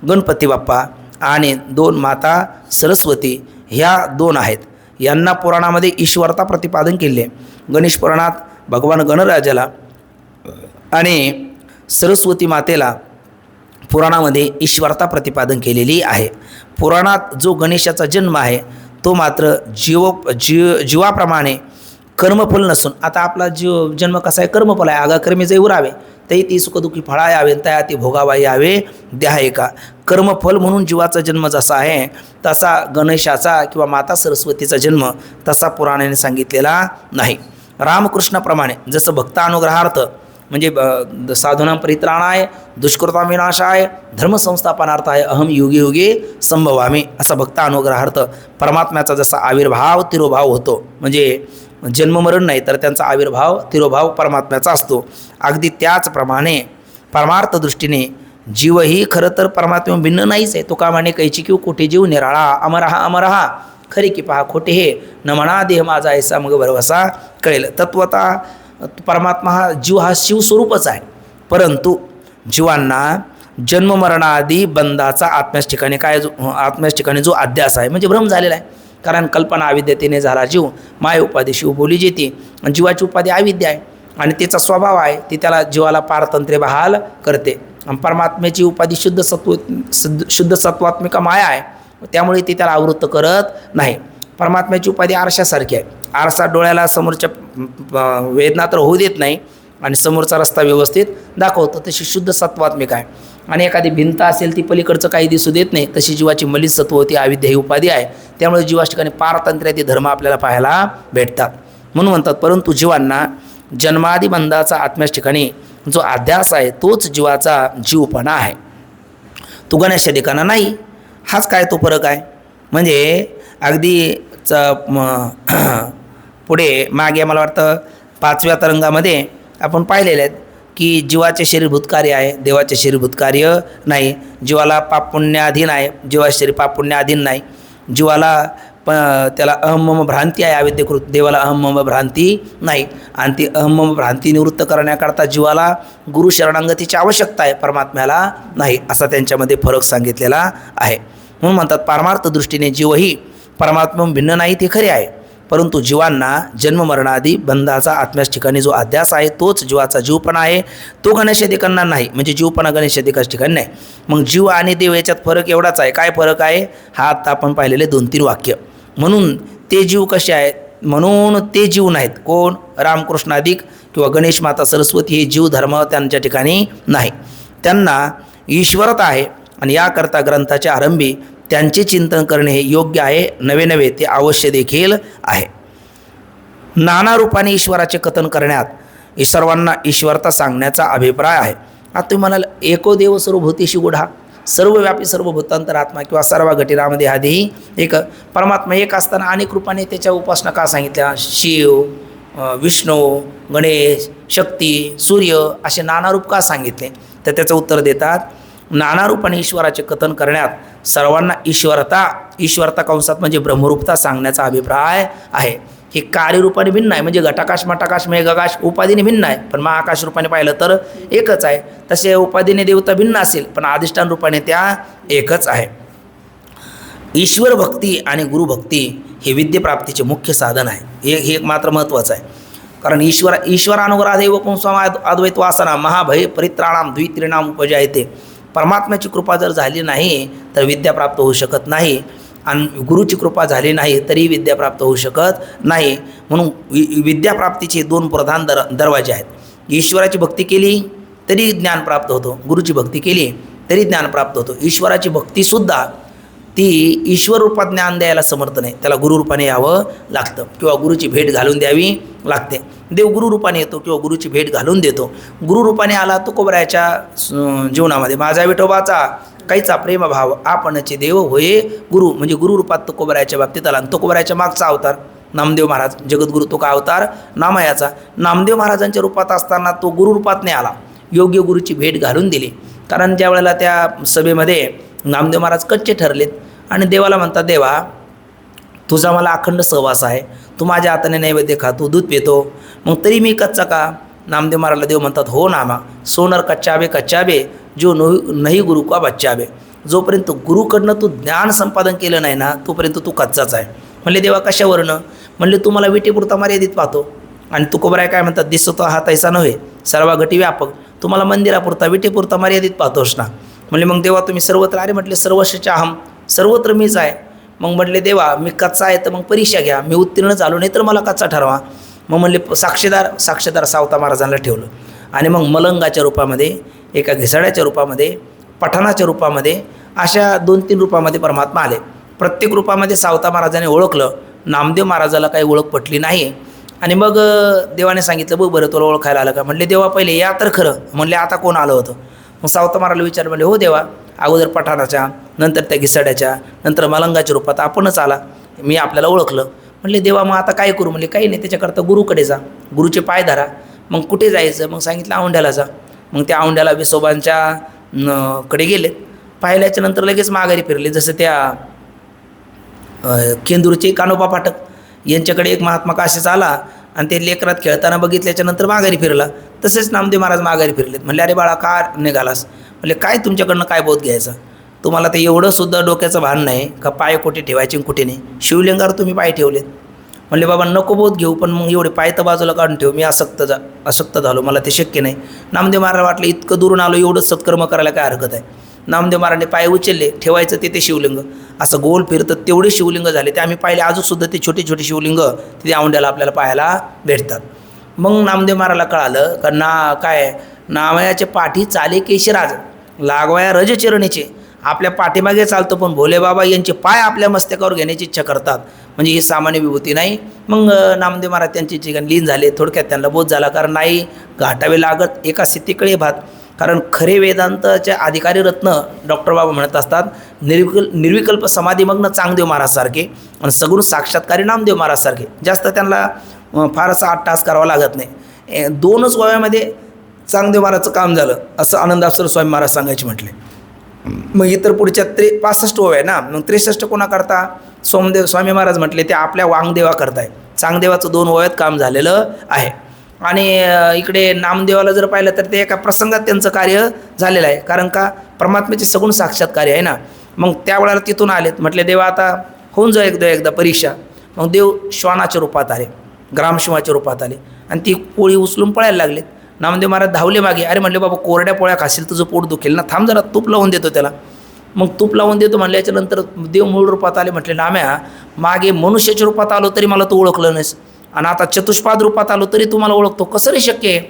S1: गणपती बाप्पा आणि 2 माता सरस्वती ह्या 2 आहेत. यांना पुराणामध्ये ईश्वरता प्रतिपादन केले. गणेश पुराणात भगवान गणराजाला आणि सरस्वती मातेला पुराणामध्ये ईश्वरता प्रतिपादन केलेली आहे. पुराणात जो गणेशाचा जन्म आहे तो मात्र जीवाप्रमाणे कर्मफल नसून, आता आपला जन्म कसा आहे, कर्मफल आहे. आगा कर्मे जे उरावे तै ती सुखदुःखी फळा यावे तया ती भोगावा यावे द्या एका. कर्मफल म्हणून जीवाचा जन्म जसा आहे तसा गणेशाचा किंवा माता सरस्वतीचा जन्म तसा पुराणाने सांगितलेला नाही. रामकृष्णाप्रमाणे जसं भक्तानुग्रहार्थ म्हणजे साधूनां परित्राणाय दुष्कृतां विनाशाय धर्मसंस्थापनार्थाय अहम युगे युगे संभवामी असा भक्तानुग्रहार्थ परमात्म्याचा जसा आविर्भाव तिरोभाव होतो, म्हणजे जन्ममरण नाही तर त्यांचा आविर्भाव तिरोभाव परमात्म्याचा असतो. अगदी त्याचप्रमाणे परमार्थ दृष्टीने जीवही खरं तर परमात्म्या भिन्न नाहीच आहे. तुका म्हणे कैची किंवा कोठे जीव निराळा अमरहा अमरहा खरे की पहा खोटे हे न म्हणा देह माझा ऐसा मग भरवसा कळेल. तत्वता परमात्मा हा जीव हा शिवस्वरूपच आहे, परंतु जीवांना जन्ममरणाआधी बंधाचा आत्म्याच ठिकाणी जो अध्यास आहे म्हणजे भ्रम झालेला आहे. कारण कल्पना अविद्यतेने झाला जीव, माय उपाधी शिव बोली जेती. जीवाची उपाधी अविद्या आहे आणि तिचा स्वभाव आहे ती त्याला जीवाला पारतंत्र्य बहाल करते. आणि परमात्म्याची उपाधी शुद्ध सत्वात्मिका माया आहे, त्यामुळे ती त्याला आवृत्त करत नाही. परमात्म्याची उपाधी आरशासारखी आहे. आरसा डोळ्याला समोरच्या वेदना तर होऊ देत नाही आणि समोरचा रस्ता व्यवस्थित दाखवतो, तशी शुद्ध सत्वात्मिका आहे. आणि एखादी भिंत असेल ती पलीकडचं काही दिसू देत नाही, तशी जीवाची मलिन सत्व होती अविद्या ही उपाधी आहे. त्यामुळे जीवाच्या ठिकाणी पारतंत्र्याचे धर्म आपल्याला पाहायला भेटतात. म्हणून म्हणतात परंतु जीवांना जन्मादी बंधाचा आत्म्याच्या ठिकाणी जो अध्यास आहे तोच जीवाचा जीवपणा आहे, तो गणेशाधिकांना नाही. हाच काय तो फरक आहे. म्हणजे अगदी पुढे मागे मला वाटतं 5व्या तरंगामध्ये आपण पाहिलेले आहेत की जीवाचे शरीर भूतकार्य आहे, देवाचे शरीर भूतकार्य नाही. जीवाला पापपुण्याधीन आहे, जीवाचे शरीर पापपुण्याधीन नाही. जीवाला त्याला अहमम भ्रांती आहे अविद्यकृत, देवाला अहमम भ्रांती नाही. आणि ती अहमम भ्रांती निवृत्त करण्याकरता जीवाला गुरु शरणांगतीची आवश्यकता आहे, परमात्म्याला नाही, असा त्यांच्यामध्ये फरक सांगितलेला आहे. म्हणून म्हणतात पारमार्थ दृष्टीने जीवही परमात्म्याहून भिन्न नाही ते खरे आहे, परंतु जीवांना जन्ममरणादी बंधाचा आत्म्याच्या ठिकाणी जो अध्यास आहे तोच जीवाचा जीवपणा आहे, तो गणेशाधिकांना नाही. म्हणजे जीवपणा गणेशाधिकाच्या ठिकाणी नाही. मग जीव आणि देव याच्यात फरक एवढाच आहे. काय फरक आहे हा आता आपण पाहिलेले 2-3 वाक्य. म्हणून ते जीव कसे आहेत, म्हणून ते जीव नाहीत. कोण? रामकृष्णाधिक किंवा गणेश माता सरस्वती हे जीव धर्म त्यांच्या ठिकाणी नाही. त्यांना ईश्वरता आहे आणि याकरता ग्रंथाच्या आरंभी त्यांचे चिंतन करणे हे योग्य आहे, नवे नवे ते अवश्य देखील आहे. नाना रूपाने ईश्वराचे कथन करण्यात सर्वांना ईश्वरता सांगण्याचा अभिप्राय आहे. आता तुम्ही म्हणाल एको देव सर्वभूतेषु गूढा, सर्वव्यापी सर्वभूतांतरात्मा किंवा सर्व घटिरामध्ये आधी एक परमात्मा एक असताना अनेक रूपाने त्याच्या उपासना का सांगितल्या? शिव, विष्णू, गणेश, शक्ती, सूर्य असे नाना रूप का सांगितले? तर त्याचं उत्तर देतात नाना रूपाने ईश्वराचे कथन करण्यात सर्वांना ईश्वरता कंसात म्हणजे ब्रह्मरूपता सांगण्याचा अभिप्राय आहे. हे कार्यरूपाने भिन्न आहे, म्हणजे घटाकाश मटाकाश मेघाकाश उपाधीने भिन्न आहे, पण महाआकाश रूपाने पाहिलं तर एकच आहे. तसे उपाधीने देवता भिन्न असेल पण अधिष्ठान रूपाने त्या एकच आहे. ईश्वर भक्ती आणि गुरुभक्ती हे विद्येप्राप्तीचे मुख्य साधन आहे. हे एक मात्र महत्त्वाचं आहे. कारण ईश्वरानुग्रहादेव पुंसाम अद्वैत वासना महाभय परित्राणाम द्वित्रिणाम उपजायते. परमात्म्याची कृपा जर झाली नाही तर विद्या प्राप्त होऊ शकत नाही, आणि गुरुची कृपा झाली नाही तरी विद्या प्राप्त होऊ शकत नाही. म्हणून विद्याप्राप्तीचे 2 प्रधान दरवाजे आहेत. ईश्वराची भक्ती केली तरी ज्ञान प्राप्त होतो, गुरुची भक्ती केली तरी ज्ञान प्राप्त होतो. ईश्वराची भक्तीसुद्धा ती ईश्वर रूपात ज्ञान द्यायला समर्थ नाही, त्याला गुरुरूपाने यावं लागतं किंवा गुरुची भेट घालून द्यावी लागते. देव गुरुरूपाने येतो किंवा गुरुची भेट घालून देतो. गुरुरूपाने आला तुकोबरायाच्या जीवनामध्ये माझा विठोबाचा काहीचा प्रेमभाव आपणचे देव होय गुरु, म्हणजे गुरुरूपात तुकोबरायाच्या बाबतीत आला. आणि तुकोबरायाच्या मागचा अवतार नामदेव महाराज, जगद्गुरु तुका अवतार नामयाचा. नामदेव महाराजांच्या रूपात असताना तो गुरुरूपात नाही आला, योग्य गुरुची भेट घालून दिली. कारण ज्या वेळेला त्या सभेमध्ये नामदेव महाराज कच्चे ठरलेत आणि देवाला म्हणतात देवा तुझा मला अखंड सहवास आहे, तू माझ्या हाताने नैवेद्य खातो, दूध पितो, मग तरी मी कच्चा का? नामदेव महाराजला देव म्हणतात हो नामा सोनर कच्चाबे जो नाही गुरु का बच्चाबे. जोपर्यंत गुरुकडनं तू ज्ञान संपादन केलं नाही ना तोपर्यंत तू कच्चाच आहे. म्हणले देवा कशावरनं? म्हणले तू मला विटेपुरता मर्यादित पाहतो, आणि तुकोबराय काय म्हणतात दिसतो हा तैसा नव्हे सर्व घटी व्यापक, तुम्हाला मंदिरापुरता विटेपुरता मर्यादित पाहतोस ना. म्हणले मग देवा तुम्ही सर्वत्र, अरे म्हटले सर्वश्रेष्ठ अहम, सर्वत्र मीच आहे. मग म्हटले देवा मी कच्चा आहे तर मग परीक्षा घ्या, मी उत्तीर्ण झालो नाही तर मला कच्चा ठरवा. मग म्हणले साक्षीदार सावता महाराजांना ठेवलं, आणि मग मलंगाच्या रूपामध्ये, एका घिसाड्याच्या रूपामध्ये, पठाणाच्या रूपामध्ये, अशा 2-3 रूपामध्ये परमात्मा आले. प्रत्येक रूपामध्ये सावता महाराजांनी ओळखलं, नामदेव महाराजाला काही ओळख पटली नाही. आणि मग देवाने सांगितलं बरं तुला ओळखायला आलं का? म्हणले देवा पहिले या तर खरं. म्हणले आता कोण आलं होतं? मग सावता महाराजला विचारलं, म्हणले हो देवा अगोदर पठाणाच्या, नंतर त्या घिसाड्याच्या, नंतर मलंगाच्या रूपात आपणच आला, मी आपल्याला ओळखलं. म्हणले देवा मग आता काय करू? म्हणले काही नाही, त्याच्याकरता गुरुकडे जा, गुरुचे पाय धरा. मग कुठे जायचं? मग सांगितलं औंढ्याला जा. मग त्या औंढ्याला विसोबांच्या कडे गेले. पाहिल्याच्या नंतर लगेच माघारी फिरले. जसं त्या केंदूरचे कानोबा पाठक यांच्याकडे एक महात्मा काशीचा आला आणि ते लेकरात खेळताना बघितल्याच्या नंतर माघारी फिरला, तसेच नामदेव महाराज माघारी फिरलेत. म्हणले अरे बाळा का निघालास? म्हणले काय तुमच्याकडनं काय बोध घ्यायचा? तुम्हाला ते एवढं सुद्धा डोक्याचं भान नाही का पाय कुठे ठेवायचे कुठे नाही? शिवलिंगावर तुम्ही पाय ठेवलेत. म्हणले बाबा नको बोध घेऊ, पण मग एवढे पाय तर बाजूला काढून ठेव, मी अशक्त झालो, मला ते शक्य नाही. नामदेव महाराज वाटलं इतकं दुरून आलो, एवढं सत्कर्म करायला काय हरकत आहे. नामदेव महाराजने पाय उचलले, ठेवायचं ते शिवलिंग असं गोल फिरतं, तेवढे शिवलिंग झाले. ते आम्ही पाहिले, अजूनसुद्धा ते छोटे छोटे शिवलिंग तिथे औंढ्याला आपल्याला पाहायला भेटतात. मग नामदेव महाराजला कळालं का काय नामयाचे पाठी चाले केशराज लागवाया रजचरणीचे, आपल्या पाठीमागे चालतो पण भोले बाबा यांचे पाय आपल्या मस्तकावर घेण्याची इच्छा करतात. म्हणजे ही सामान्य विभूती नाही. मग नामदेव महाराज त्यांची ठिकाणी लीन झाले. थोडक्यात त्यांना बोध झाला, कारण नाही गाठावे लागत एका स्थितीकडे भात. कारण खरे वेदांताचे अधिकारी रत्न डॉक्टर बाबा म्हणत असतात, निर्विकल्प समाधीमग्न चांगदेव महाराजसारखे आणि सगुण साक्षात्कारी नामदेव महाराजसारखे. जास्त त्यांना फारसा 8 तास करावा लागत नाही. 2च वयामध्ये चांगदेव महाराजचं काम झालं असं आनंदाश्वर स्वामी महाराज सांगायचे म्हटले. मग इतर पुढच्या 65 वय ना, मग 63 कोणा करता सोमदेव स्वामी महाराज म्हटले ते आपल्या वांगदेवा करताय. चांगदेवाचं 2 वयात काम झालेलं आहे. आणि इकडे नामदेवाला जर पाहिलं तर ते एका प्रसंगात त्यांचं कार्य झालेलं आहे. कारण का परमात्म्याचे सगुण साक्षात्कारी आहे ना. मग त्यावेळेला तिथून आलेत, म्हटले देवा आता होऊन जा एकदा परीक्षा. मग देव श्वानाच्या रूपात आले, ग्रामशिवाच्या रूपात आले आणि ती पोळी उचलून पळायला लागले. नामदेव महाराज धावले मागे. अरे म्हटले बाबा कोरड्या पोळ्या खाशील तुझं पोट दुखेल ना, थांब जरा तूप लावून देतो त्याला. मग तूप लावून देतो म्हणल्याच्यानंतर देव मूळ रूपात आले. म्हटले नाम्या मागे मनुष्याच्या रूपात आलो तरी मला तू ओळखलं नाहीस, आणि आता चतुष्पाद रूपात आलो तरी तुम्हाला ओळखतो, कसं रे शक्य आहे.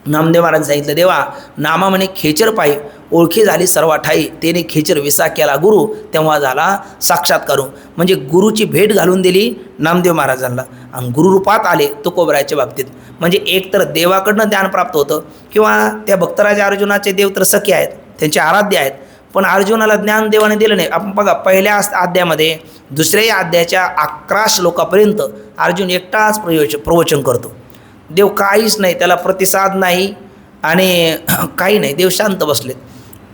S1: नामदेव महाराज सांगितलं देवा नामा म्हणे खेचर पायी ओळखी झाली सर्व ठाई, त्याने खेचर विसा केला गुरु तेव्हा झाला साक्षात्कारू. म्हणजे गुरुची भेट घालून दिली नामदेव महाराजांना आणि गुरुरूपात आले तुकोबरायाच्या बाबतीत. म्हणजे एक तर देवाकडनं ज्ञान प्राप्त होतं, किंवा त्या भक्तराजा अर्जुनाचे देव तर सखे आहेत, त्यांचे आराध्य आहेत, पण अर्जुनाला ज्ञान देवाने दिलं नाही. आपण बघा पहिल्या अध्यायामध्ये दुसऱ्या अध्यायाच्या 11 श्लोकापर्यंत अर्जुन एकटाच प्रवचन करतो. देव काहीच नाही, त्याला प्रतिसाद नाही आणि काही नाही, देव शांत बसलेत.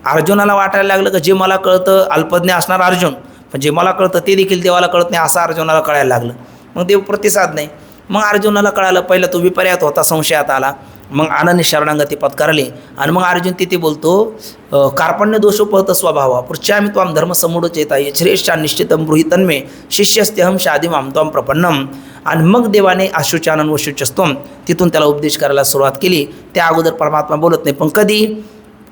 S1: अर्जुनाला वाटायला लागलं की जे मला कळतं अल्पज्ञ असणार अर्जुन, पण जे मला कळतं ते देखील देवाला कळत नाही असं अर्जुनाला कळायला लागलं. मग देव प्रतिसाद नाही. मग अर्जुनाला कळालं, पहिलं तो विपर्यात होता, संशयात आला, मग आनंद शरणागती पत्कारली आणि मग अर्जुन तिथे बोलतो कार्पण्य दोषोपहत स्वभावा पृच्छामी त्वाम धर्म समूढचेता श्रेष्ठा निश्चितम ब्रूहितन्मे शिष्यस्त्यहम शादिमाम त्वाम प्रपन्नम. आणि मग देवाने अशुचानन व शुचस्तम तिथून त्याला उपदेश करायला सुरुवात केली. त्या अगोदर परमात्मा बोलत नाही, पण कधी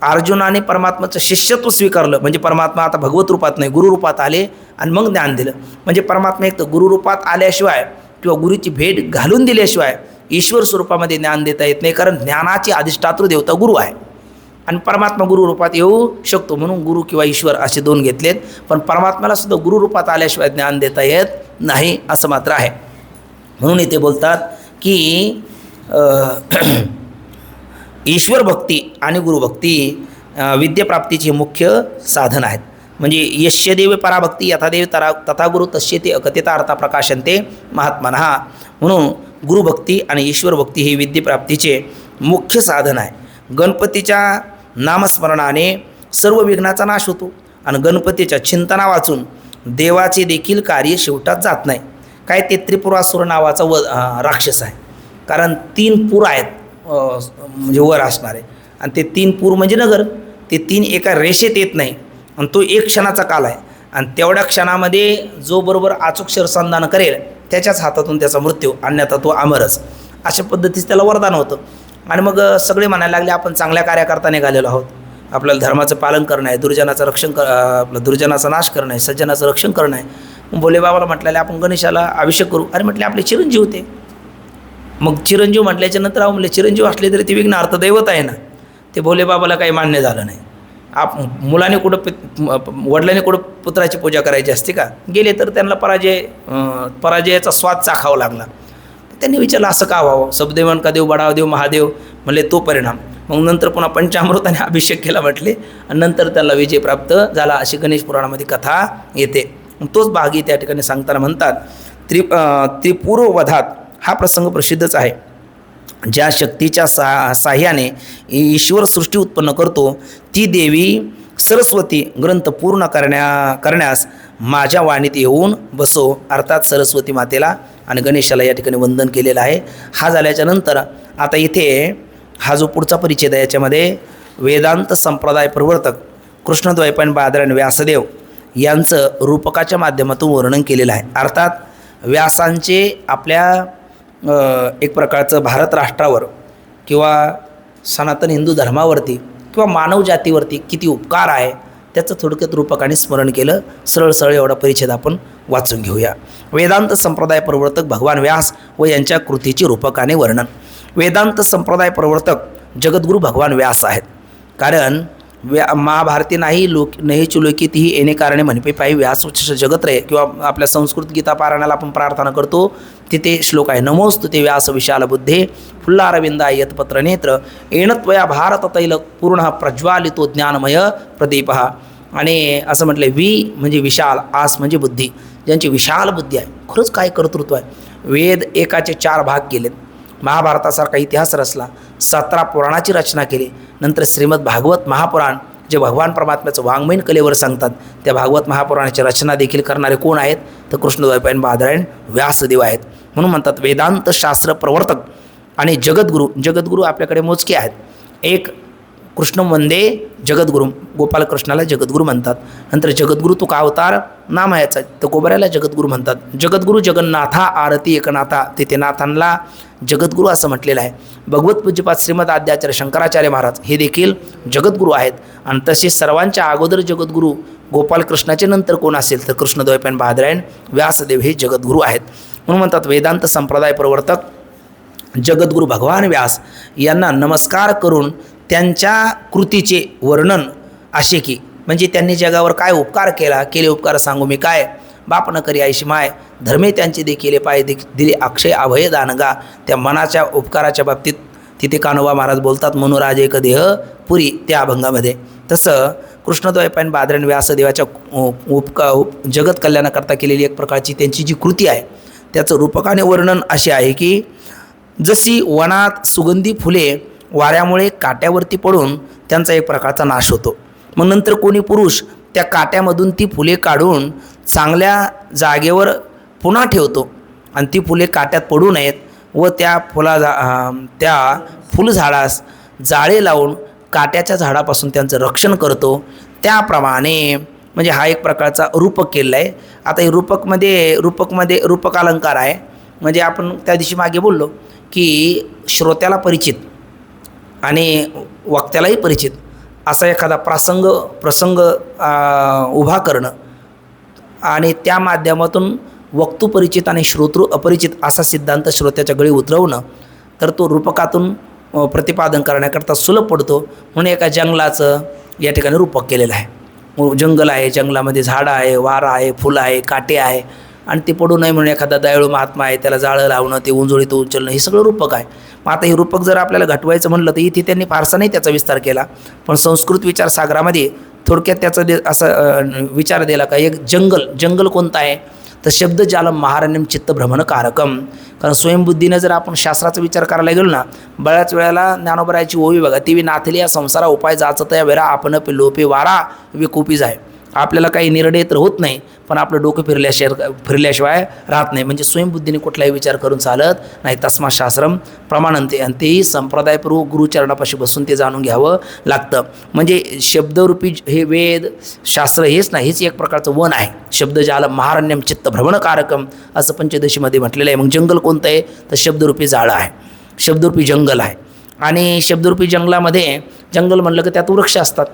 S1: अर्जुनाने परमात्माचं शिष्यत्व स्वीकारलं, म्हणजे परमात्मा आता भगवत रूपात नाही गुरुरूपात आले आणि मग ज्ञान दिलं. म्हणजे परमात्मा एक तर गुरुरूपात आल्याशिवाय किंवा गुरुची भेट घालून दिल्याशिवाय ईश्वर स्वरूपामध्ये ज्ञान देता येत नाही, कारण ज्ञानाची अधिष्ठातृ देवता गुरु आहे आणि परमात्मा गुरुरूपात येऊ शकतो. म्हणून गुरु किंवा ईश्वर असे 2 घेतलेत, पण परमात्म्याला सुद्धा गुरुरूपात आल्याशिवाय ज्ञान देता येत नाही असं मात्र आहे. म्हणून इथे बोलतात की ईश्वर भक्ती आणि गुरुभक्ती विद्याप्राप्तीचे मुख्य साधन आहेत. म्हणजे यस्य देव पराभक्ती यथादेव तथा गुरु तस्य ते अकथिता अर्था प्रकाशन्ते महात्मनः. म्हणून गुरुभक्ती आणि ईश्वरभक्ती ही विद्याप्राप्तीचे मुख्य साधन आहे. गणपतीच्या नामस्मरणाने सर्व विघ्नाचा नाश होतो आणि गणपतीच्या चिंतना वाचून देवाचे देखील कार्य शेवटात जात नाही. काय ते त्रिपुरासुर नावाचा राक्षस आहे, कारण 3 पूर आहेत म्हणजे वर असणारे, आणि ते 3 पूर म्हणजे नगर, ते 3 एका रेषेत येत नाही आणि तो 1 क्षणाचा काल आहे. आणि तेवढ्या क्षणामध्ये जो बरोबर अचूक शरसंधान करेल त्याच्याच हातातून त्याचा मृत्यू, अन्यथा तो अमरच. अशा पद्धतीचं त्याला वरदान होतं. आणि मग सगळे म्हणायला लागले आपण चांगल्या कार्याकरता निघालेलो आहोत, आपल्याला धर्माचं पालन करणं आहे, दुर्जनाचं रक्षण आपलं दुर्जनाचा नाश करणं आहे, सज्जनाचं रक्षण करणं आहे. मग भोले बाबाला म्हटलेलं आपण गणेशाला अभिषेक करू. अरे म्हटले आपले चिरंजीव होते. मग चिरंजीव म्हटल्याच्या नंतर म्हणले चिरंजीव असले तरी ते विघ्न अर्थदैवत आहे ना. ते भोले बाबाला काही मान्य झालं नाही. मुलाने कुठं वडिलांनी कुठं पुत्राची पूजा करायची असते का. गेले तर त्यांना पराजयाचा स्वाद चाखावा लागला. त्यांनी विचारलं असं का व्हावं, सबदेवन का देव बडाव देव महादेव, म्हणले तो परिणाम. मग नंतर पुन्हा पंचामृताने अभिषेक केला म्हटले आणि नंतर त्याला विजय प्राप्त झाला, अशी गणेश पुराणामध्ये कथा येते. तोच भागी त्या ठिकाणी सांगताना म्हणतात त्रिपुरवधात हा प्रसंग प्रसिद्धच आहे. ज्या शक्तीच्या साह्याने ईश्वर सृष्टी उत्पन्न करतो ती देवी सरस्वती ग्रंथ पूर्ण करण्यास माझ्या वाणीत येऊन बसो. अर्थात सरस्वती मातेला आणि गणेशाला या ठिकाणी वंदन केलेलं आहे. हा झाल्याच्या नंतर आता इथे हा जो पुढचा परिच्छेद आहे याच्यामध्ये वेदांत संप्रदाय प्रवर्तक कृष्णद्वैपायन बादरायण व्यासदेव यांचं रूपकाच्या माध्यमातून वर्णन केलेलं आहे. अर्थात व्यासांचे आपल्या एक प्रकारचं भारत राष्ट्रावर किंवा सनातन हिंदू धर्मावरती किंवा मानव जातीवरती किती उपकार आहे त्याचं थोडक्यात रूपकाने स्मरण केलं. सरळ सरळ एवढा परिच्छेद आपण वाचून घेऊया. वेदांत संप्रदाय प्रवर्तक भगवान व्यास व यांच्या कृतीचे रूपकाने वर्णन. वेदांत संप्रदाय प्रवर्तक जगद्गुरू भगवान व्यास आहेत. कारण महाभारती नाही नाही चुलोकी तीही येणे कारणे म्हणपे पायी व्यास जगत रे, किंवा आपल्या संस्कृत गीता पारायणाला आपण प्रार्थना करतो तिथे श्लोक आहे, नमोस्तु ते व्यास विशाल बुद्धे फुल्लारविंदा यतपत्र नेत्र येणत्वया भारत तैल पूर्ण प्रज्वालितो ज्ञानमय प्रदीप. आणि असं म्हटलं वी म्हणजे विशाल, आस म्हणजे बुद्धी, ज्यांची विशाल बुद्धी आहे. खरंच काय कर्तृत्व आहे. वेद एकाचे 4 भाग केलेत, महाभारतासारखा इतिहास रचला, 17 पुराणाची रचना केली, नंतर श्रीमद भागवत महापुराण जे भगवान परमात्म्याचं वाङ्मयीन कलेवर सांगतात त्या भागवत महापुराणाची रचना देखील करणारे कोण आहेत तर कृष्णद्वैपायन बादरायण व्यासदेव आहेत. म्हणून म्हणतात वेदांत शास्त्र प्रवर्तक आणि जगद्गुरू. जगद्गुरू आपल्याकडे मोजके आहेत. एक कृष्ण वंदे जगद्गुरू, गोपालकृष्णाला जगद्गुरू म्हणतात. नंतर जगद्गुरू तुका अवतार नाम आहे याचा, तर गोबऱ्याला जगद्गुरू म्हणतात. जगद्गुरू जगन्नाथा आरती एकनाथा, तिथे नाथांना जगद्गुरू असं म्हटलेलं आहे. भगवत पूज्यपाद श्रीमद आद्याचार्य शंकराचार्य महाराज हे देखील जगद्गुरू आहेत. आणि तसे सर्वांच्या अगोदर जगद्गुरू गोपालकृष्णाचे नंतर कोण असेल तर कृष्णद्वैपायन बादरायण व्यासदेव हे जगद्गुरू आहेत. म्हणून म्हणतात वेदांत संप्रदाय प्रवर्तक जगद्गुरू भगवान व्यास यांना नमस्कार करून त्यांच्या कृतीचे वर्णन असे की, म्हणजे त्यांनी जगावर काय उपकार केले उपकार सांगू मी काय, बाप न करी आईशी माय, धर्मे त्यांचे देखील पाय दिले अक्षय अभय दानगा. त्या मनाच्या उपकाराच्या बाबतीत तिथे कान्होबा महाराज बोलतात मनोराज एक देह पुरी त्या अभंगामध्ये. तसं कृष्णद्वैपायन बादरायण व्यासदेवाच्या जगत कल्याणाकरता केलेली एक प्रकारची त्यांची जी कृती आहे त्याचं रूपकाने वर्णन असे आहे की, जशी वनात सुगंधी फुले वाऱ्यामुळे काट्यावरती पडून त्यांचा एक प्रकारचा नाश होतो, मग नंतर कोणी पुरुष त्या काट्यामधून ती फुले काढून चांगल्या जागेवर पुन्हा ठेवतो आणि ती फुले काट्यात पडू नयेत व त्या त्या फुलझाडास जाळे लावून काट्याच्या झाडापासून त्यांचं रक्षण करतो. त्याप्रमाणे म्हणजे हा एक प्रकारचा रूपक केलेला आहे. आता हे रूपक अलंकार आहे. म्हणजे आपण त्या दिवशी मागे बोललो की श्रोत्याला परिचित आणि वक्त्यालाही परिचित असा एखादा प्रसंग उभा करणं आणि त्या माध्यमातून वक्तू परिचित आणि श्रोतृ अपरिचित असा सिद्धांत श्रोत्याच्या गळी उतरवणं, तर तो रूपकातून प्रतिपादन करण्याकरता सुलभ पडतो. म्हणून एका जंगलाचं या ठिकाणी रूपक केलेलं आहे. जंगल आहे, जंगलामध्ये झाडं आहे, वारा आहे, फुलं आहे, काटे आहे आणि ते पडू नये म्हणून एखादा दयाळू महात्मा आहे त्याला जाळं लावणं, ते उंजळीत उचलणं, हे सगळं रूपक आहे. मग आता हे रूपक जर आपल्याला घटवायचं म्हणलं तर इथे त्यांनी फारसा नाही त्याचा विस्तार केला, पण संस्कृत विचारसागरामध्ये थोडक्यात त्याचा असं विचार दिला का, एक जंगल कोणतं आहे तर शब्दजालम महारण्यम चित्तभ्रमणकारकम. कारण स्वयंबुद्धीनं जर आपण शास्त्राचा विचार करायला गेलो ना, बऱ्याच वेळेला ज्ञानोबरायाची ओवी बघा, ती नाथली या संसारा उपाय जाचत या वेरा आपण लोपे वारा विकोपीज आहे. आपल्याला काही निर्णय तर होत नाही, पण आपलं डोकं फिरल्याशिवाय राहत नाही. म्हणजे स्वयंबुद्धीने कुठलाही विचार करून चालत नाही. तस्मा शास्त्रम प्रमाणंते, आणि तेही संप्रदायपूर्वक गुरुचरणापाशी बसून ते जाणून घ्यावं लागतं. म्हणजे शब्दरूपी हे वेद शास्त्र हेच नाही, हेच एक प्रकारचं वन आहे. शब्दजाल महारण्यम चित्त भ्रमणकारकम असं पंचदशीमध्ये म्हटलेलं आहे. मग जंगल कोणतं आहे तर शब्दरूपी जाळं आहे, शब्दरूपी जंगल आहे. आणि शब्दरूपी जंगलामध्ये जंगल म्हणलं की त्यात वृक्ष असतात.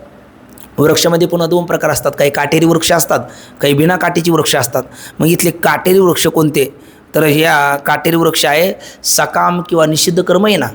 S1: वृक्षामध्ये पुन्हा 2 प्रकार असतात, काही काटेरी वृक्ष असतात, काही बिना काटेची वृक्ष असतात. मग इथले काटेरी वृक्ष कोणते तर ह्या काटेरी वृक्ष आहे सकाम किंवा निषिद्ध कर्म आहे ना,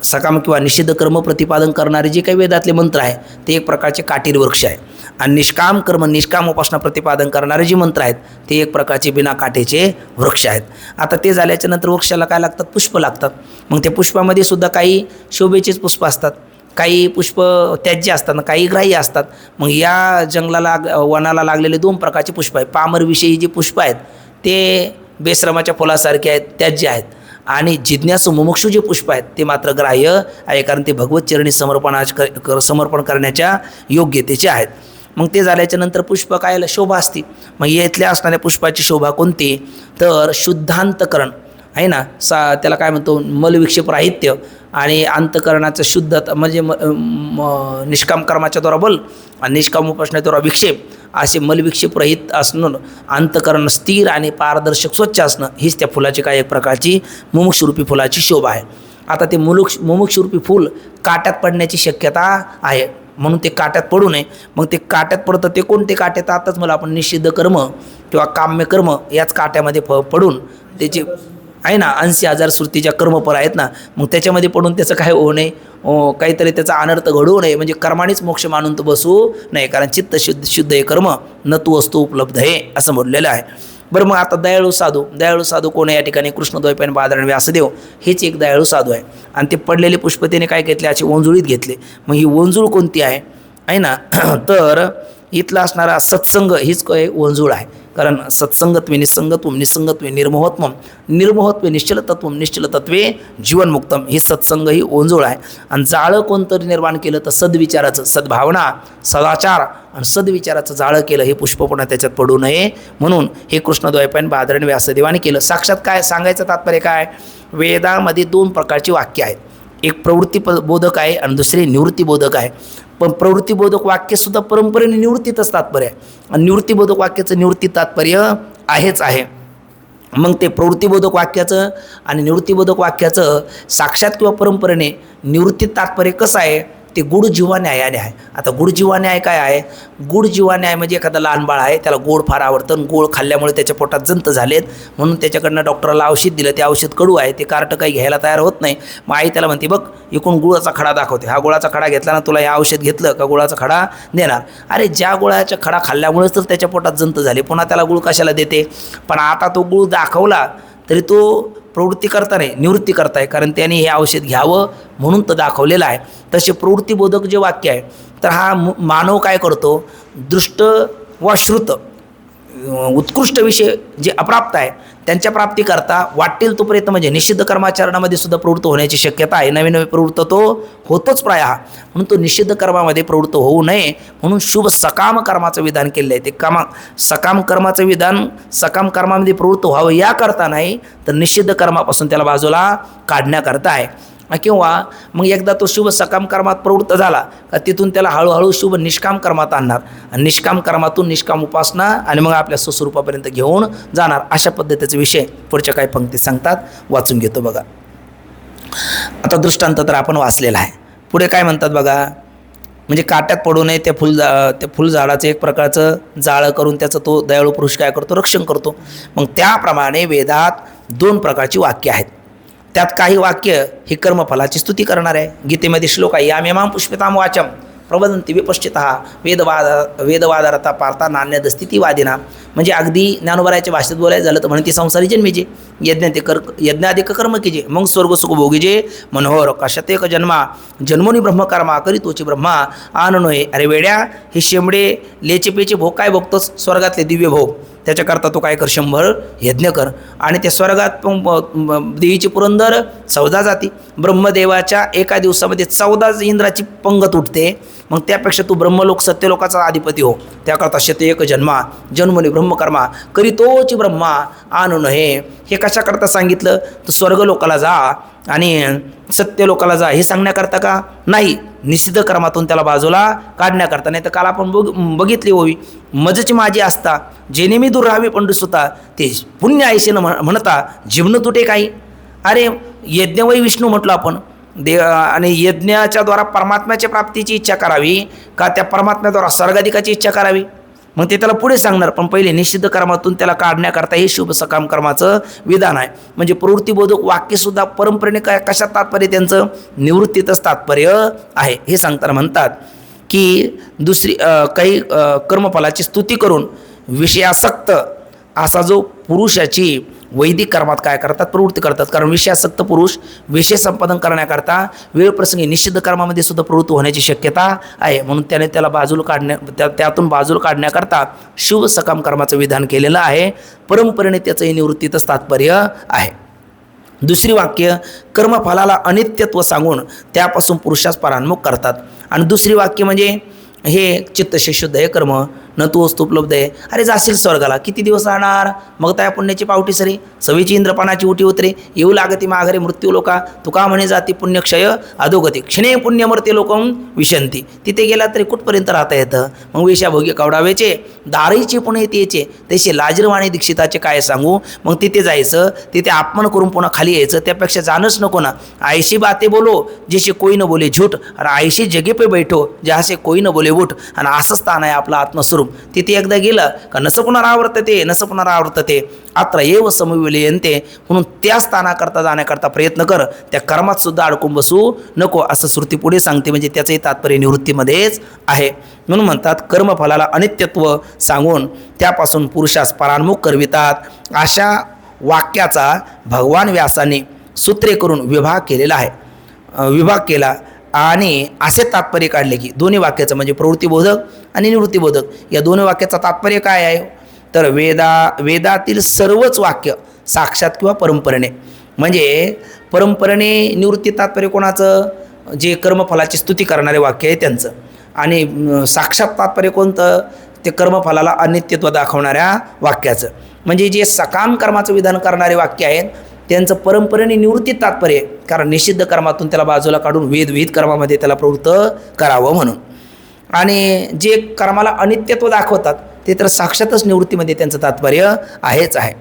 S1: सकाम किंवा निषिद्ध कर्म प्रतिपादन करणारे जे काही वेदातले मंत्र आहे ते एक प्रकारचे काटेरी वृक्ष आहे. आणि निष्काम कर्म निष्काम उपासना प्रतिपादन करणारे जे मंत्र आहेत ते एक प्रकारचे बिना काटेचे वृक्ष आहेत. आता ते झाल्याच्या नंतर वृक्षाला काय लागतात, पुष्प लागतात. मग त्या पुष्पामध्ये सुद्धा काही शोभेचेच पुष्प असतात, काही पुष्प त्याज्य असतात, काही ग्राह्य असतात. मग या जंगलाला वनाला लागलेले 2 प्रकारचे पुष्प आहेत. पामरविषयी जे पुष्प आहेत ते बेश्रमाच्या फुलासारखे आहेत, त्याज्य आहेत. आणि जिज्ञासू मुमुक्षू जे पुष्प आहेत ते मात्र ग्राह्य आहे, कारण ते भगवत चरणी समर्पण करण्याच्या योग्यतेचे आहेत. मग ते झाल्याच्या नंतर पुष्प कायला शोभा असते. मग येथल्या असणाऱ्या पुष्पाची शोभा कोणती तर शुद्धांतकरण, आहे ना, त्याला काय म्हणतो, मलविक्षेप राहित्य आणि अंतकरणाचं शुद्धता म्हणजे निष्काम कर्माच्याद्वारा बल आणि निष्काम उपासनेद्वारा विक्षेप, असे मलविक्षेप रहित असणं, अंतकरण स्थिर आणि पारदर्शक स्वच्छ असणं, हीच त्या फुलाची काय एक प्रकारची मुमुक्षरूपी फुलाची शोभा आहे. आता ते मुमुक्षरूपी फूल काट्यात पडण्याची शक्यता आहे, म्हणून ते काट्यात पडू नये. मग ते काट्यात पडतं ते कोणते काटे, तर आताच मला आपण निषिद्ध कर्म किंवा काम्य कर्म याच काट्यामध्ये पडून त्याचे आहे ना 80,000 श्रुतीच्या कर्मपर आहेत ना, मग त्याच्यामध्ये पडून त्याचं काय होऊ नये, काहीतरी त्याचा अनर्थ घडवू नये, म्हणजे कर्मानेच मोक्ष मानून तो बसू नये, कारण चित्त शुद्ध हे कर्म न तू वस्तू उपलब्ध आहे असं म्हटलेलं आहे. बरं, मग आता दयाळू साधू कोण आहे या ठिकाणी, कृष्णद्वैपायन बादरायण व्यासदेव हेच एक दयाळू साधू आहे. आणि ते पडलेले पुष्प त्याने काय घेतले, असे ओंजुळीत घेतले. मग ही ओंजुळ कोणती आहे ना तर इथला असणारा सत्संग हीच काय ओंजुळ आहे. कारण सत्संगत्वे निसंगत्वम, निसंगत्वे निर्मोहत्वम, निर्मोहत्वे निश्चलतत्वम, निश्चलतत्वे जीवनमुक्तम, ही सत्संग ही ओंजुळ आहे. आणि जाळं कोणतं निर्माण केलं तर सद्विचाराचं, सद्भावना, सदाचार आणि सद्विचाराचं जाळं केलं. हे पुष्प पुन्हा त्याच्यात पडू नये म्हणून हे कृष्णद्वैपायन बादरायण व्यासदेवाने केलं. साक्षात काय सांगायचं तात्पर्य काय, वेदामध्ये 2 प्रकारची वाक्य आहेत, एक प्रवृत्तीबोधक आहे आणि दुसरे निवृत्तीबोधक आहे. पण प्रवृत्तीबोधक वाक्यसुद्धा परंपरेने निवृत्तीतच तात्पर्य आहे आणि निवृत्तीबोधक वाक्याचं निवृत्ती तात्पर्य आहेच आहे. मग ते प्रवृत्तीबोधक वाक्याचं आणि निवृत्तीबोधक वाक्याचं साक्षात किंवा परंपरेने निवृत्ती तात्पर्य कसं आहे, ते गुढ जीवा न्यायाने आहे. आता गुढ जीवा न्याय काय आहे, गुढ जीवा न्याय म्हणजे एखादा लहान बाळ आहे, त्याला गोड फार आवडतं आणि गोड खाल्ल्यामुळे त्याच्या पोटात जंत झालेत, म्हणून त्याच्याकडनं डॉक्टरला औषध दिलं, ते औषध कडू आहे, ते कार्ट काही घ्यायला तयार होत नाही. मग आई त्याला म्हणते, बघ इकडून गुळाचा खडा दाखवते, हा गुळाचा खडा घेतला ना, तुला हे औषध घेतलं का गुळाचा खडा देणार. अरे ज्या गुळाचा खडा खाल्ल्यामुळेच तर त्याच्या पोटात जंत झाले, पुन्हा त्याला गुळ कशाला देते. पण आता तो गुळ दाखवला तरी तो प्रवृत्ती करता नाही, निवृत्ती करताय, कारण त्याने हे औषध घ्यावं म्हणून तर दाखवलेलं आहे. तसे प्रवृत्तीबोधक जे वाक्य आहे, तर हा मानव काय करतो, दृष्ट व श्रुत उत्कृष्ट विषय जे अप्राप्त आहे त्यांच्या प्राप्तीकरता वाटेल तो प्रयत्न, म्हणजे निषिद्ध कर्माचरणामध्ये सुद्धा प्रवृत्त होण्याची शक्यता आहे. नवीन प्रवृत्त तो होतोच प्रायः, म्हणून तो निषिद्ध कर्मामध्ये प्रवृत्त होऊ नये म्हणून शुभ सकाम कर्माचं विधान केलेलं आहे. ते सकाम कर्माचं विधान सकाम कर्मामध्ये प्रवृत्त व्हावं याकरता नाही, तर निषिद्ध कर्मापासून त्याला बाजूला काढण्याकरता आहे. किंवा मग एकदा तो शुभ सकाम कर्मात प्रवृत्त झाला का तिथून त्याला हळूहळू शुभ निष्काम कर्मात आणणार आणि निष्काम कर्मातून निष्काम उपासना आणि मग आपल्या स्वस्वरूपापर्यंत घेऊन जाणार. अशा पद्धतीचे विषय पुढच्या काही पंक्ती सांगतात, वाचून घेतो बघा. आता दृष्टांत तर आपण वाचलेला आहे, पुढे काय म्हणतात बघा, म्हणजे काट्यात पडू नये त्या फुलझाडाचं एक प्रकारचं जाळं करून त्याचं तो दयाळू पुरुष काय करतो, रक्षण करतो. मग त्याप्रमाणे वेदात 2 प्रकारची वाक्य आहेत. त्यात काही वाक्य ही कर्मफलाची स्तुती करणार आहे. गीतेमध्ये श्लोक आहे, यामेमां पुष्पितां वाचम प्रवदन्ति विपश्चितः वेदवादारता पार्था नान्यदस्थितिवादिना, म्हणजे अगदी ज्ञानोबरायाच्या भाषेत बोलायचं झालं तर म्हणते संसारी जन्मीजे यज्ञाधिक कर्म कीजे मग स्वर्गसुख भोगीजे मनोहर कशतेक जन्मा जन्मोनी ब्रह्मकर्मा करीतोची ब्रह्मा आननोय. अरे वेड्या, हे शेंबडे लेचेपेचे भोग काय बघतोस, स्वर्गातले दिव्य भोग, त्याच्याकरता तो काय कर, 100 यज्ञ कर. आणि त्या स्वर्गात देवीची पुरंदर 14 जाती, ब्रह्मदेवाच्या एका दिवसामध्ये 14 इंद्राची पंगत उठते. मग त्यापेक्षा तू ब्रह्मलोक सत्यलोकाचा अधिपती हो, त्याकरता शतएक जन्मा जन्मोनी ब्रह्मकर्मा करीतोची ब्रह्मा आणून हे कशाकरता सांगितलं, तर स्वर्गलोकाला जा आणि सत्यलोकाला जा हे सांगण्याकरता का नाही, निषिद्ध कर्मातून त्याला बाजूला काढण्याकरता. नाही तर काल आपण बघितली होवी, मजची माझी असता जेणे मी दूर राहावे पंडुसुता, ते पुण्य आयशेनं म्हणता जीवन तुटे काही. अरे यज्ञवै विष्णू म्हटलं आपण आणि यज्ञाच्या द्वारा परमात्म्याच्या प्राप्तीची इच्छा करावी का त्या परमात्म्याद्वारा स्वर्गाधिकाची इच्छा करावी, मग ते त्याला पुढे सांगणार. पण पहिले निषिद्ध कर्मातून त्याला काढण्याकरता हे शुभ सकाम कर्माचं विधान आहे. म्हणजे प्रवृत्तीबोधक वाक्यसुद्धा परंपरेने काय कशात तात्पर्य, त्यांचं निवृत्तीतच तात्पर्य आहे. हे सांगताना म्हणतात की दुसरी काही कर्मफलाची स्तुती करून विषयासक्त असा जो पुरुषाची वैदिक कर्मात काय करतात, प्रवृत्ती करतात. कारण विषयासक्त पुरुष विषय संपादन करण्याकरता वेळप्रसंगी निषिद्ध कर्मामध्ये सुद्धा प्रवृत्त होण्याची शक्यता आहे. म्हणून त्याने त्याला बाजूला त्यातून बाजूला काढण्याकरता शुभ सकाम कर्माचं विधान केलेलं आहे. परंपरेने त्याचंही निवृत्तीतच तात्पर्य आहे. दुसरी वाक्य कर्मफलाला अनित्यत्व सांगून त्यापासून पुरुषास परान्मुख करतात. आणि दुसरी वाक्य म्हणजे हे चित्तशे शुद्ध हे कर्म न तू वस्तू उपलब्ध आहे. अरे जाशील स्वर्गाला, किती दिवस राहणार? मग त्या पुण्याची पावटी सरी, सवीची इंद्रपानाची उटी उतरे, येऊ लागती माघारी मृत्यू लोका, तुका म्हणे जाती पुण्यक्षय अधोगती, क्षणे पुण्यमर्ते लोकं विशंती. तिथे गेला तरी कुठपर्यंत राहता येतं? मग वेशाभोगी कवडावेचे, दारीचे पुणे येतेचे, तसे लाजरवाणी दीक्षिताचे काय सांगू. मग तिथे जायचं, तिथे अपमान करून पुन्हा खाली यायचं, त्यापेक्षा जाणंच नको ना. ऐशी बाते बोलो जैसे कोई न बोले झूठ, आणि ऐशी जगे पे बैठो जहासे कोई न बोले उठ. आणि असं स्थान आहे आपलं आत्मस्वरूप. तिथे एकदा गेलं का नस पुनरावर्तते, नस पुनरावर्तते, अत्र एव समविलयन्ते. म्हणून त्या स्थानाकरता जाण्याकरता प्रयत्न कर, त्या कर्मात सुद्धा अडकून बसू नको, असं श्रुती पुढे सांगते. म्हणजे त्याचंही तात्पर्य निवृत्तीमध्येच आहे. म्हणून म्हणतात कर्मफलाला अनित्यत्व सांगून त्यापासून पुरुषास परान्मुख करवितात. अशा वाक्याचा भगवान व्यासाने सूत्रे करून विभाग केलेला आहे. विभाग केला आणि असे तात्पर्य काढले की दोन्ही वाक्याचं म्हणजे प्रवृत्तीबोधक आणि निवृत्तीबोधक, या दोन्ही वाक्याचं तात्पर्य काय आहे? तर वेदातील सर्वच वाक्य साक्षात किंवा परंपरेने, म्हणजे परंपरेने निवृत्ती तात्पर्य कोणाचं? जे कर्मफलाची स्तुती करणारे वाक्य आहे त्यांचं. आणि साक्षात तात्पर्य कोणतं? ते कर्मफलाला अनित्यत्व दाखवणाऱ्या वाक्याचं. म्हणजे जे सकाम कर्माचं विधान करणारे वाक्य आहेत त्यांचं परंपरेने निवृत्तीत तात्पर्य आहे, कारण निषिद्ध कर्मातून त्याला बाजूला काढून विहित कर्मामध्ये त्याला प्रवृत्त करावं म्हणून. आणि जे कर्माला अनित्यत्व दाखवतात ते तर साक्षातच निवृत्तीमध्ये त्यांचं तात्पर्य आहेच आहे.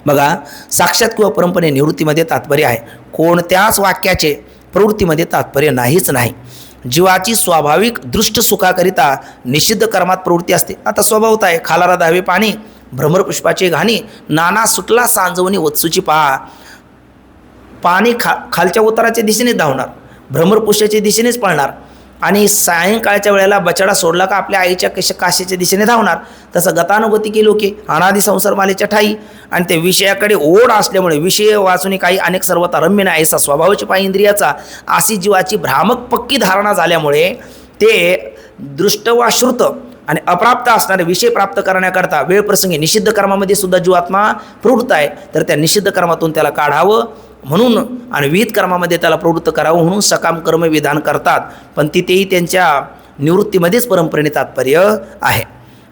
S1: बघा, साक्षात किंवा परंपरेने निवृत्तीमध्ये तात्पर्य आहे. कोणत्याच वाक्याचे प्रवृत्तीमध्ये तात्पर्य नाहीच नाही. जीवाची स्वाभाविक दृष्ट सुखाकरिता निषिद्ध कर्मात प्रवृत्ती असते. आता स्वभावत आहे, खालारा धावे पाणी, भ्रमरपुष्पाचे घाणी, नाना सुटला सांजवणी वत्सूची पहा. पाणी खालच्या उताराच्या दिशेनेच धावणार, भ्रमरपुष्पाच्या दिशेनेच पळणार, आणि सायंकाळच्या वेळेला बछडा सोडला का आपल्या आईच्या काशीच्या दिशेने धावणार. तसं गतानुगतिकी लोके अनादि संसार मालेच्या ठाई, आणि ते विषयाकडे ओढ असल्यामुळे विषय वाचून काही अनेक सर्वता रम्य नाही असा स्वभावाची पाय इंद्रियाचा अशी जीवाची भ्रामक पक्की धारणा झाल्यामुळे ते दृष्ट वा श्रुत आणि अप्राप्त असणारे विषय प्राप्त करण्याकरता वेळप्रसंगी निषिद्ध कर्मामध्ये सुद्धा जीवात्मा प्रवृत्त आहे. तर त्या निषिद्ध कर्मातून त्याला काढावं म्हणून आणि विहित कर्मामध्ये त्याला प्रवृत्त करावं म्हणून सकाम कर्म विधान करतात. पण तिथेही त्यांच्या निवृत्तीमध्येच परंपरेने तात्पर्य आहे.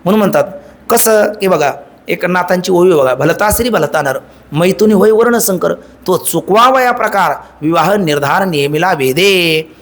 S1: म्हणून म्हणतात कसं की बघा, एक नाथांची ओवी बघा, भलता श्री भलता नर, मैथुनी होय वर्णशंकर, तो चुकवावा या प्रकार विवाह निर्धार नेमिला वेदे.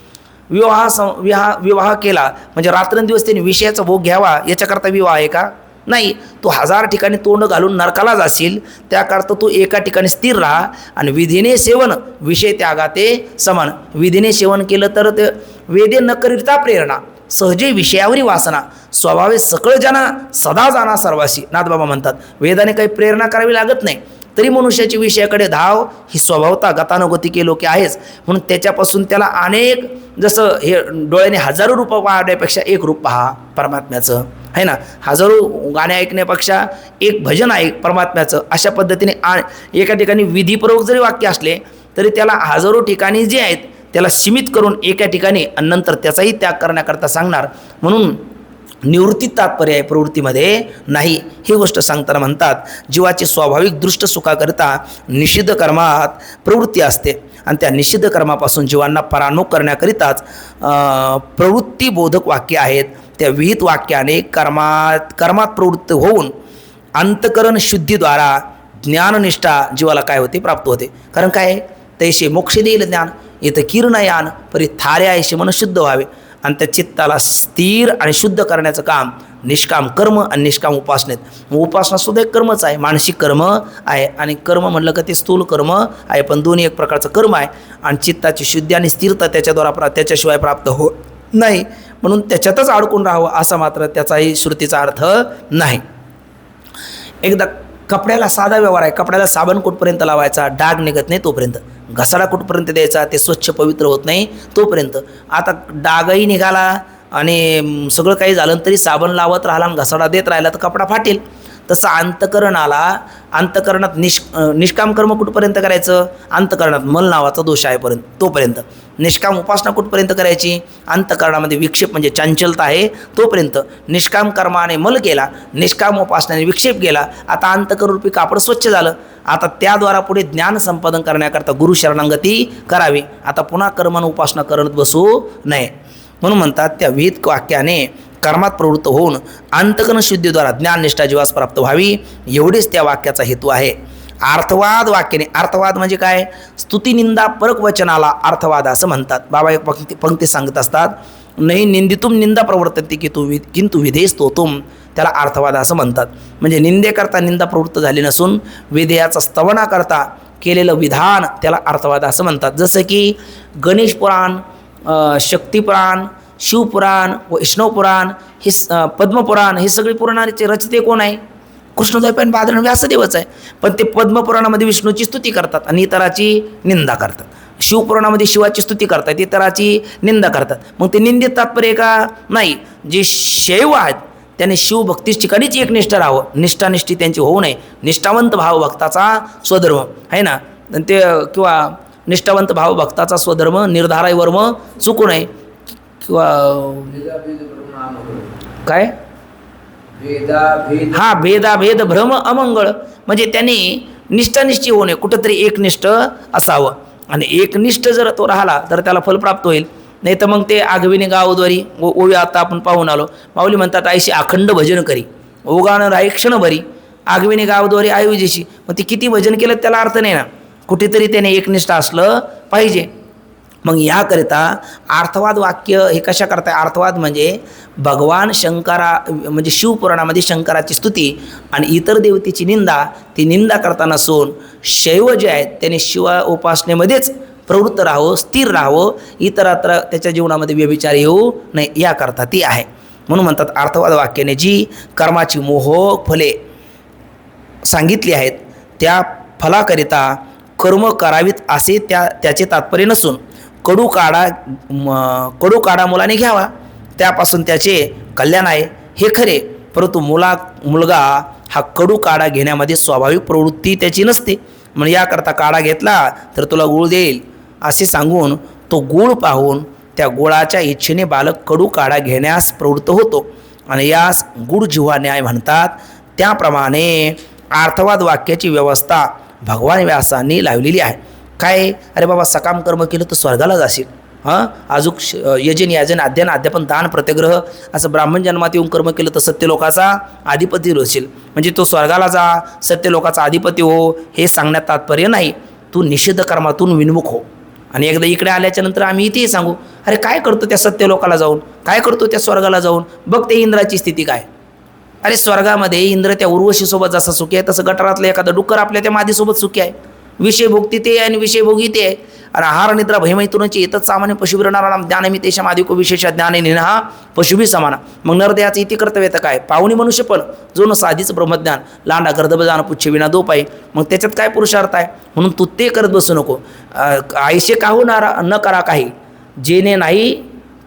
S1: विवाह केला म्हणजे रात्रंदिवस त्यांनी विषयाचा भोग घ्यावा याच्याकरता विवाह आहे का? नाही. तू 1000 ठिकाणी तोंड घालून नरकाला जाशील, त्याकरता तू एका ठिकाणी स्थिर राहा. आणि विधीने सेवन विषय त्यागाते समान. विधीने सेवन केलं तर ते वेदे न करिता प्रेरणा, सहजे विषयावरी वासना, स्वभावे सकळ जना सदा जाना सर्वाशी. नाथबाबा म्हणतात वेदाने काही प्रेरणा करावी लागत नाही, तरी मनुष्याची विषयाकडे धाव ही स्वभावता गतानुगतिके लोके आहेच. म्हणून त्याच्यापासून त्याला अनेक, जसं हे डोळ्याने हजारो रूप पाहण्यापेक्षा एक रूप पहा परमात्म्याचं, आहे ना. हजारो गाणे ऐकण्यापेक्षा एक भजन आहे परमात्म्याचं. अशा पद्धतीने एका ठिकाणी विधीपूर्वक जरी वाक्य असले तरी त्याला हजारो ठिकाणी जे आहेत त्याला सीमित करून एका ठिकाणी आणि नंतर त्याचाही त्याग करण्याकरता सांगणार. म्हणून निवृत्तीत तात्पर्य आहे, प्रवृत्तीमध्ये नाही. ही गोष्ट सांगताना म्हणतात जीवाची स्वाभाविक दृष्ट सुखाकरिता निषिद्ध कर्मात प्रवृत्ती असते आणि त्या निषिद्ध कर्मापासून जीवांना परान्मुख करण्याकरिताच प्रवृत्तीबोधक वाक्य आहेत. त्या विहित वाक्याने कर्मात प्रवृत्त होऊन अंतकरण शुद्धीद्वारा ज्ञाननिष्ठा जीवाला काय होते? प्राप्त होते. कारण काय? तैसे मोक्ष देईल ज्ञान, इथं किरणयान परी थारे आहे मन शुद्ध व्हावे. आणि त्या चित्ताला स्थिर आणि शुद्ध करण्याचं काम निष्काम कर्म आणि निष्काम उपासनेत. मग उपासनासुद्धा एक कर्मच आहे, मानसिक कर्म आहे. आणि कर्म म्हटलं का ते स्थूल कर्म आहे, पण दोन्ही एक प्रकारचं कर्म आहे. आणि चित्ताची शुद्धी आणि स्थिरता त्याच्याशिवाय प्राप्त हो नाही. म्हणून त्याच्यातच अडकून राहावं असा मात्र त्याचाही श्रुतीचा अर्थ नाही. एकदा कपड्याला साधा व्यवहार आहे, कपड्याला साबण कुठपर्यंत लावायचा, डाग निघत नाही तोपर्यंत, घसारा कुठपर्यंत द्यायचा, ते स्वच्छ पवित्र होत नाही तोपर्यंत. आता डागही निघाला आणि सगळं काही झालं तरी साबण लावत राहिला आणि घसारा देत राहिला तर कपडा फाटेल. तसं अंतकरणात निष्काम कर्म कुठपर्यंत करायचं? अंतकरणात मल नावाचा दोष आहे तोपर्यंत. निष्काम उपासना कुठपर्यंत करायची? अंतकरणामध्ये विक्षेप म्हणजे चंचलता आहे तोपर्यंत. निष्काम कर्माने मल केला, निष्काम उपासनाने विक्षेप गेला, आता अंतकरूपी कापड स्वच्छ झालं. आता त्याद्वारा पुढे ज्ञान संपादन करण्याकरता गुरु शरणागती करावी. आता पुन्हा कर्म उपासना करत बसू नये. म्हणून म्हणतात त्या विहित वाक्याने कर्मात प्रवृत्त होऊन अंतकरण शुद्धीद्वारा ज्ञाननिष्ठा जीवास प्राप्त व्हावी, एवढेच त्या वाक्याचा हेतू आहे. अर्थवाद वाक्याने, अर्थवाद म्हणजे काय, स्तुतिनिंदा परक वचनाला अर्थवाद असं म्हणतात. बाबा एक पंक्ती सांगत असतात, नाही निंदितुम निंदा प्रवर्तते किंतु विधेय स्तोतुम, त्याला अर्थवाद असं म्हणतात. म्हणजे निंदेकरता निंदा प्रवृत्त झाली नसून विधेयाचा स्तवनाकरता केलेलं विधान त्याला अर्थवाद असं म्हणतात. जसं की गणेश पुराण, शक्तिपुराण, शिवपुराण, वैष्णवपुराण, हे पद्मपुराण, हे सगळे पुराणाचे रचते कोण आहे, कृष्णद्वैपायन बादरायण व्यासदेवच आहे. पण ते पद्मपुराणामध्ये विष्णूची स्तुती करतात आणि इतराची निंदा करतात. शिवपुराणामध्ये शिवाची स्तुती करतात, इतराची निंदा करतात. मग ते निंदित तात्पर्य का नाही, जे शैव आहेत त्याने शिवभक्तीच ठिकाणीच एकनिष्ठ राहावं, निष्ठानिष्ठी त्यांची होऊ नये. निष्ठावंत भाव भक्ताचा स्वधर्म आहे ना, ते किंवा निष्ठावंत भाव भक्ताचा स्वधर्म निर्धाराय वर्म चुकू नये, किंवा काय भेदाभेद भ्रम अमंगळ, म्हणजे त्यांनी निष्ठानिष्ठी होऊ नये, कुठंतरी एकनिष्ठ असावं. आणि एकनिष्ठ जर तो राहिला तर त्याला फल प्राप्त होईल. नाही तर मग ते आगविने गावद्वारी ओवी आता आपण पाहून आलो. माऊली म्हणतात आईशी अखंड भजन करी, ओगानं राही क्षण भरी, आगविने गावद्वारी आयुजेशी. मग ते किती भजन केलं त्याला अर्थ नाही ना, कुठेतरी त्याने एकनिष्ठ असलं पाहिजे. मग याकरिता अर्थवाद वाक्य हे कशा करता, अर्थवाद म्हणजे भगवान शंकरा म्हणजे शिवपुराणामध्ये शंकराची स्तुती आणि इतर देवतेची निंदा, ती निंदा करता नसून शैव जे आहेत त्याने शिव उपासनेमध्येच प्रवृत्त राहावं, स्थिर राहावं, इतरत्र त्याच्या जीवनामध्ये व्यभिचार येऊ नये, याकरता ती आहे. म्हणून म्हणतात अर्थवाद वाक्याने जी कर्माची मोहक फले सांगितली आहेत त्या फलाकरिता कर्म करावीत असे त्याचे तात्पर्य नसून कडू काढा मुलाने घ्यावा, त्यापासून त्याचे कल्याण आहे हे खरे. परंतु मुलगा हा कडू काढा घेण्यामध्ये स्वाभाविक प्रवृत्ती त्याची नसते. म्हणजे याकरता काढा घेतला तर तुला गुळ देईल असे सांगून तो गुळ पाहून त्या गुळाच्या इच्छेने बालक कडू काढा घेण्यास प्रवृत्त होतो आणि यास गुळ जिव्हा न्याय म्हणतात. त्याप्रमाणे अर्थवाद वाक्याची व्यवस्था भगवान व्यासांनी लावलेली आहे. काय, अरे बाबा सकाम कर्म केलं तर स्वर्गाला जाशील, अजूक यजन याजन अध्ययन अध्यापन दान प्रत्यग्रह असं ब्राह्मण जन्मात येऊन कर्म केलं तर सत्यलोकाचा अधिपती होशील. म्हणजे तो स्वर्गाला जा, सत्यलोकाचा अधिपती हो, हे सांगण्यात तात्पर्य नाही. तू निषिद्ध कर्मातून विन्मुख हो. आणि एकदा इकडे आल्याच्या नंतर आम्ही इथेही सांगू, अरे काय करतो त्या सत्यलोकाला जाऊन, काय करतो त्या स्वर्गाला जाऊन, बघ ते इंद्राची स्थिती काय. अरे स्वर्गामध्ये इंद्र त्या उर्वशीसोबत जसा सुखी आहे तसं गटारातलं एखादं डुक्कर आपल्या त्या मादीसोबत सुखी आहे. विषय भोगती ते आणि विषय भोगी ते आहे. आणि आहार निद्रा भयमैथुनाची येतच सामान्य पशुभिरणाराम ज्ञानमी तेशा आदिको विशेष ज्ञाने निहा पशुभी समाना. मग नरदेहाचं इथे कर्तव्य येतं काय, पाहुणी मनुष्य पण जो न साधीचं ब्रह्मज्ञान लांडा गर्दभ जाणं पुच्छ विना दो पाय. मग त्याच्यात काय पुरुषार्थ आहे, म्हणून तू ते करत बसू नको. आयशे काहू न करा काही, जेणे नाही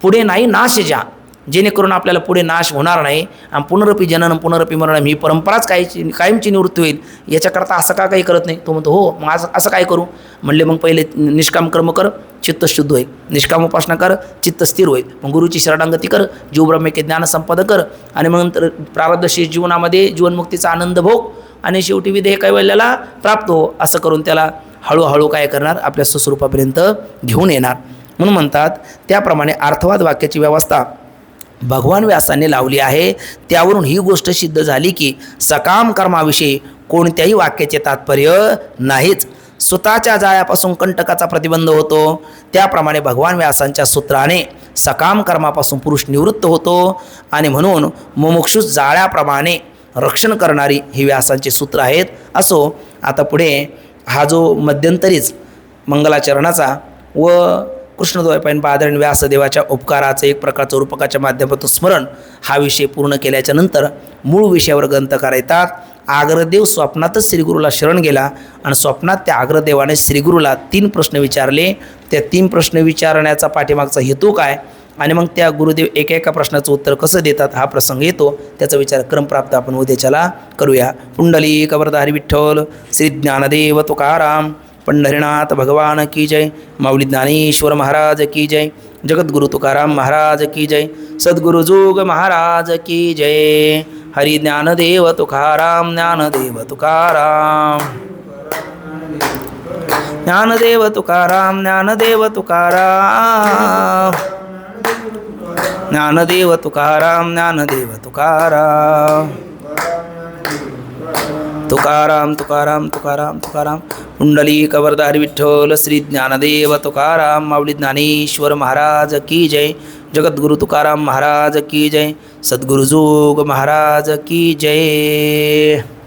S1: पुढे नाही नाश जा, जेणेकरून आपल्याला पुढे नाश होणार नाही. आणि पुनरपी जनन पुनरपी मरण ही परंपराच कायमची निवृत्ती होईल. याच्याकरता असं का काही करत नाही. तो म्हणतो हो, मग असं काय करू. म्हणले मग पहिले निष्काम कर्म कर, चित्त शुद्ध होईल. निष्काम उपासना कर, चित्त स्थिर होईल. मग गुरुची शरणागती कर, जीवब्रह्मेके ज्ञान संपादन कर, आणि मग नंतर प्रारब्धशील जीवनामध्ये जीवनमुक्तीचा आनंद भोग, आणि शेवटी विधेय कैवल्याला प्राप्त हो. असं करून त्याला हळूहळू काय करणार, आपल्या स्वस्वरूपापर्यंत घेऊन येणार. म्हणून म्हणतात त्याप्रमाणे अर्थवाद वाक्याची व्यवस्था भगवान व्यासांनी लावली आहे. त्यावरून ही गोष्ट सिद्ध झाली की सकाम कर्माविषयी कोणत्याही वाक्याचे तात्पर्य नाहीच. स्वतःच्या जाळ्यापासून कंटकाचा प्रतिबंध होतो, त्याप्रमाणे भगवान व्यासांच्या सूत्राने सकाम कर्मापासून पुरुष निवृत्त होतो. आणि म्हणून मुमुक्षु जाळ्याप्रमाणे रक्षण करणारी ही व्यासांची सूत्र आहेत. असो, आता पुढे हा जो मध्यंतरीच मंगलाचरणाचा व कृष्णद्वैपायन बादरायण व्यासदेवाच्या उपकाराचं एक प्रकारचं रूपकाच्या माध्यमातून स्मरण हा विषय पूर्ण केल्याच्या नंतर मूळ विषयावर ग्रंथकार येतात. आग्रदेव स्वप्नातच श्रीगुरूला शरण गेला आणि स्वप्नात त्या आग्रदेवाने श्रीगुरूला 3 प्रश्न विचारले. त्या 3 प्रश्न विचारण्याचा पाठीमागचा हेतू काय आणि मग त्या गुरुदेव एका प्रश्नाचं उत्तर कसं देतात हा प्रसंग येतो. त्याचा विचार क्रमप्राप्त आपण उद्याच्याला करूया. पुंडलिक वरदारी विठ्ठल, श्री ज्ञानदेव तुकाराम, पंढरीनाथ भगवान की जय. माऊली ज्ञानेश्वर महाराज की जय. जगद्गुरु तुकाराम महाराज की जय. सद्गुरु जोग महाराज की जय. हरि ज्ञानदेव तुकाराम, ज्ञानदेव तुकाराम, ज्ञानदेव तुकाराम, ज्ञानदेव तुकाराम. ज्ञानदेव तुकाराम ज्ञानदेव तुकाराम तुकाराम तुकाराम तुकाराम तुकाराम पुंडलिक वरदारी विठ्ठल श्री ज्ञानदेव तुकाराम माऊली ज्ञानेश्वर महाराज की जय. जगद्गुरु तुकाराम महाराज की जय. सद्गुरु जोग महाराज की जय.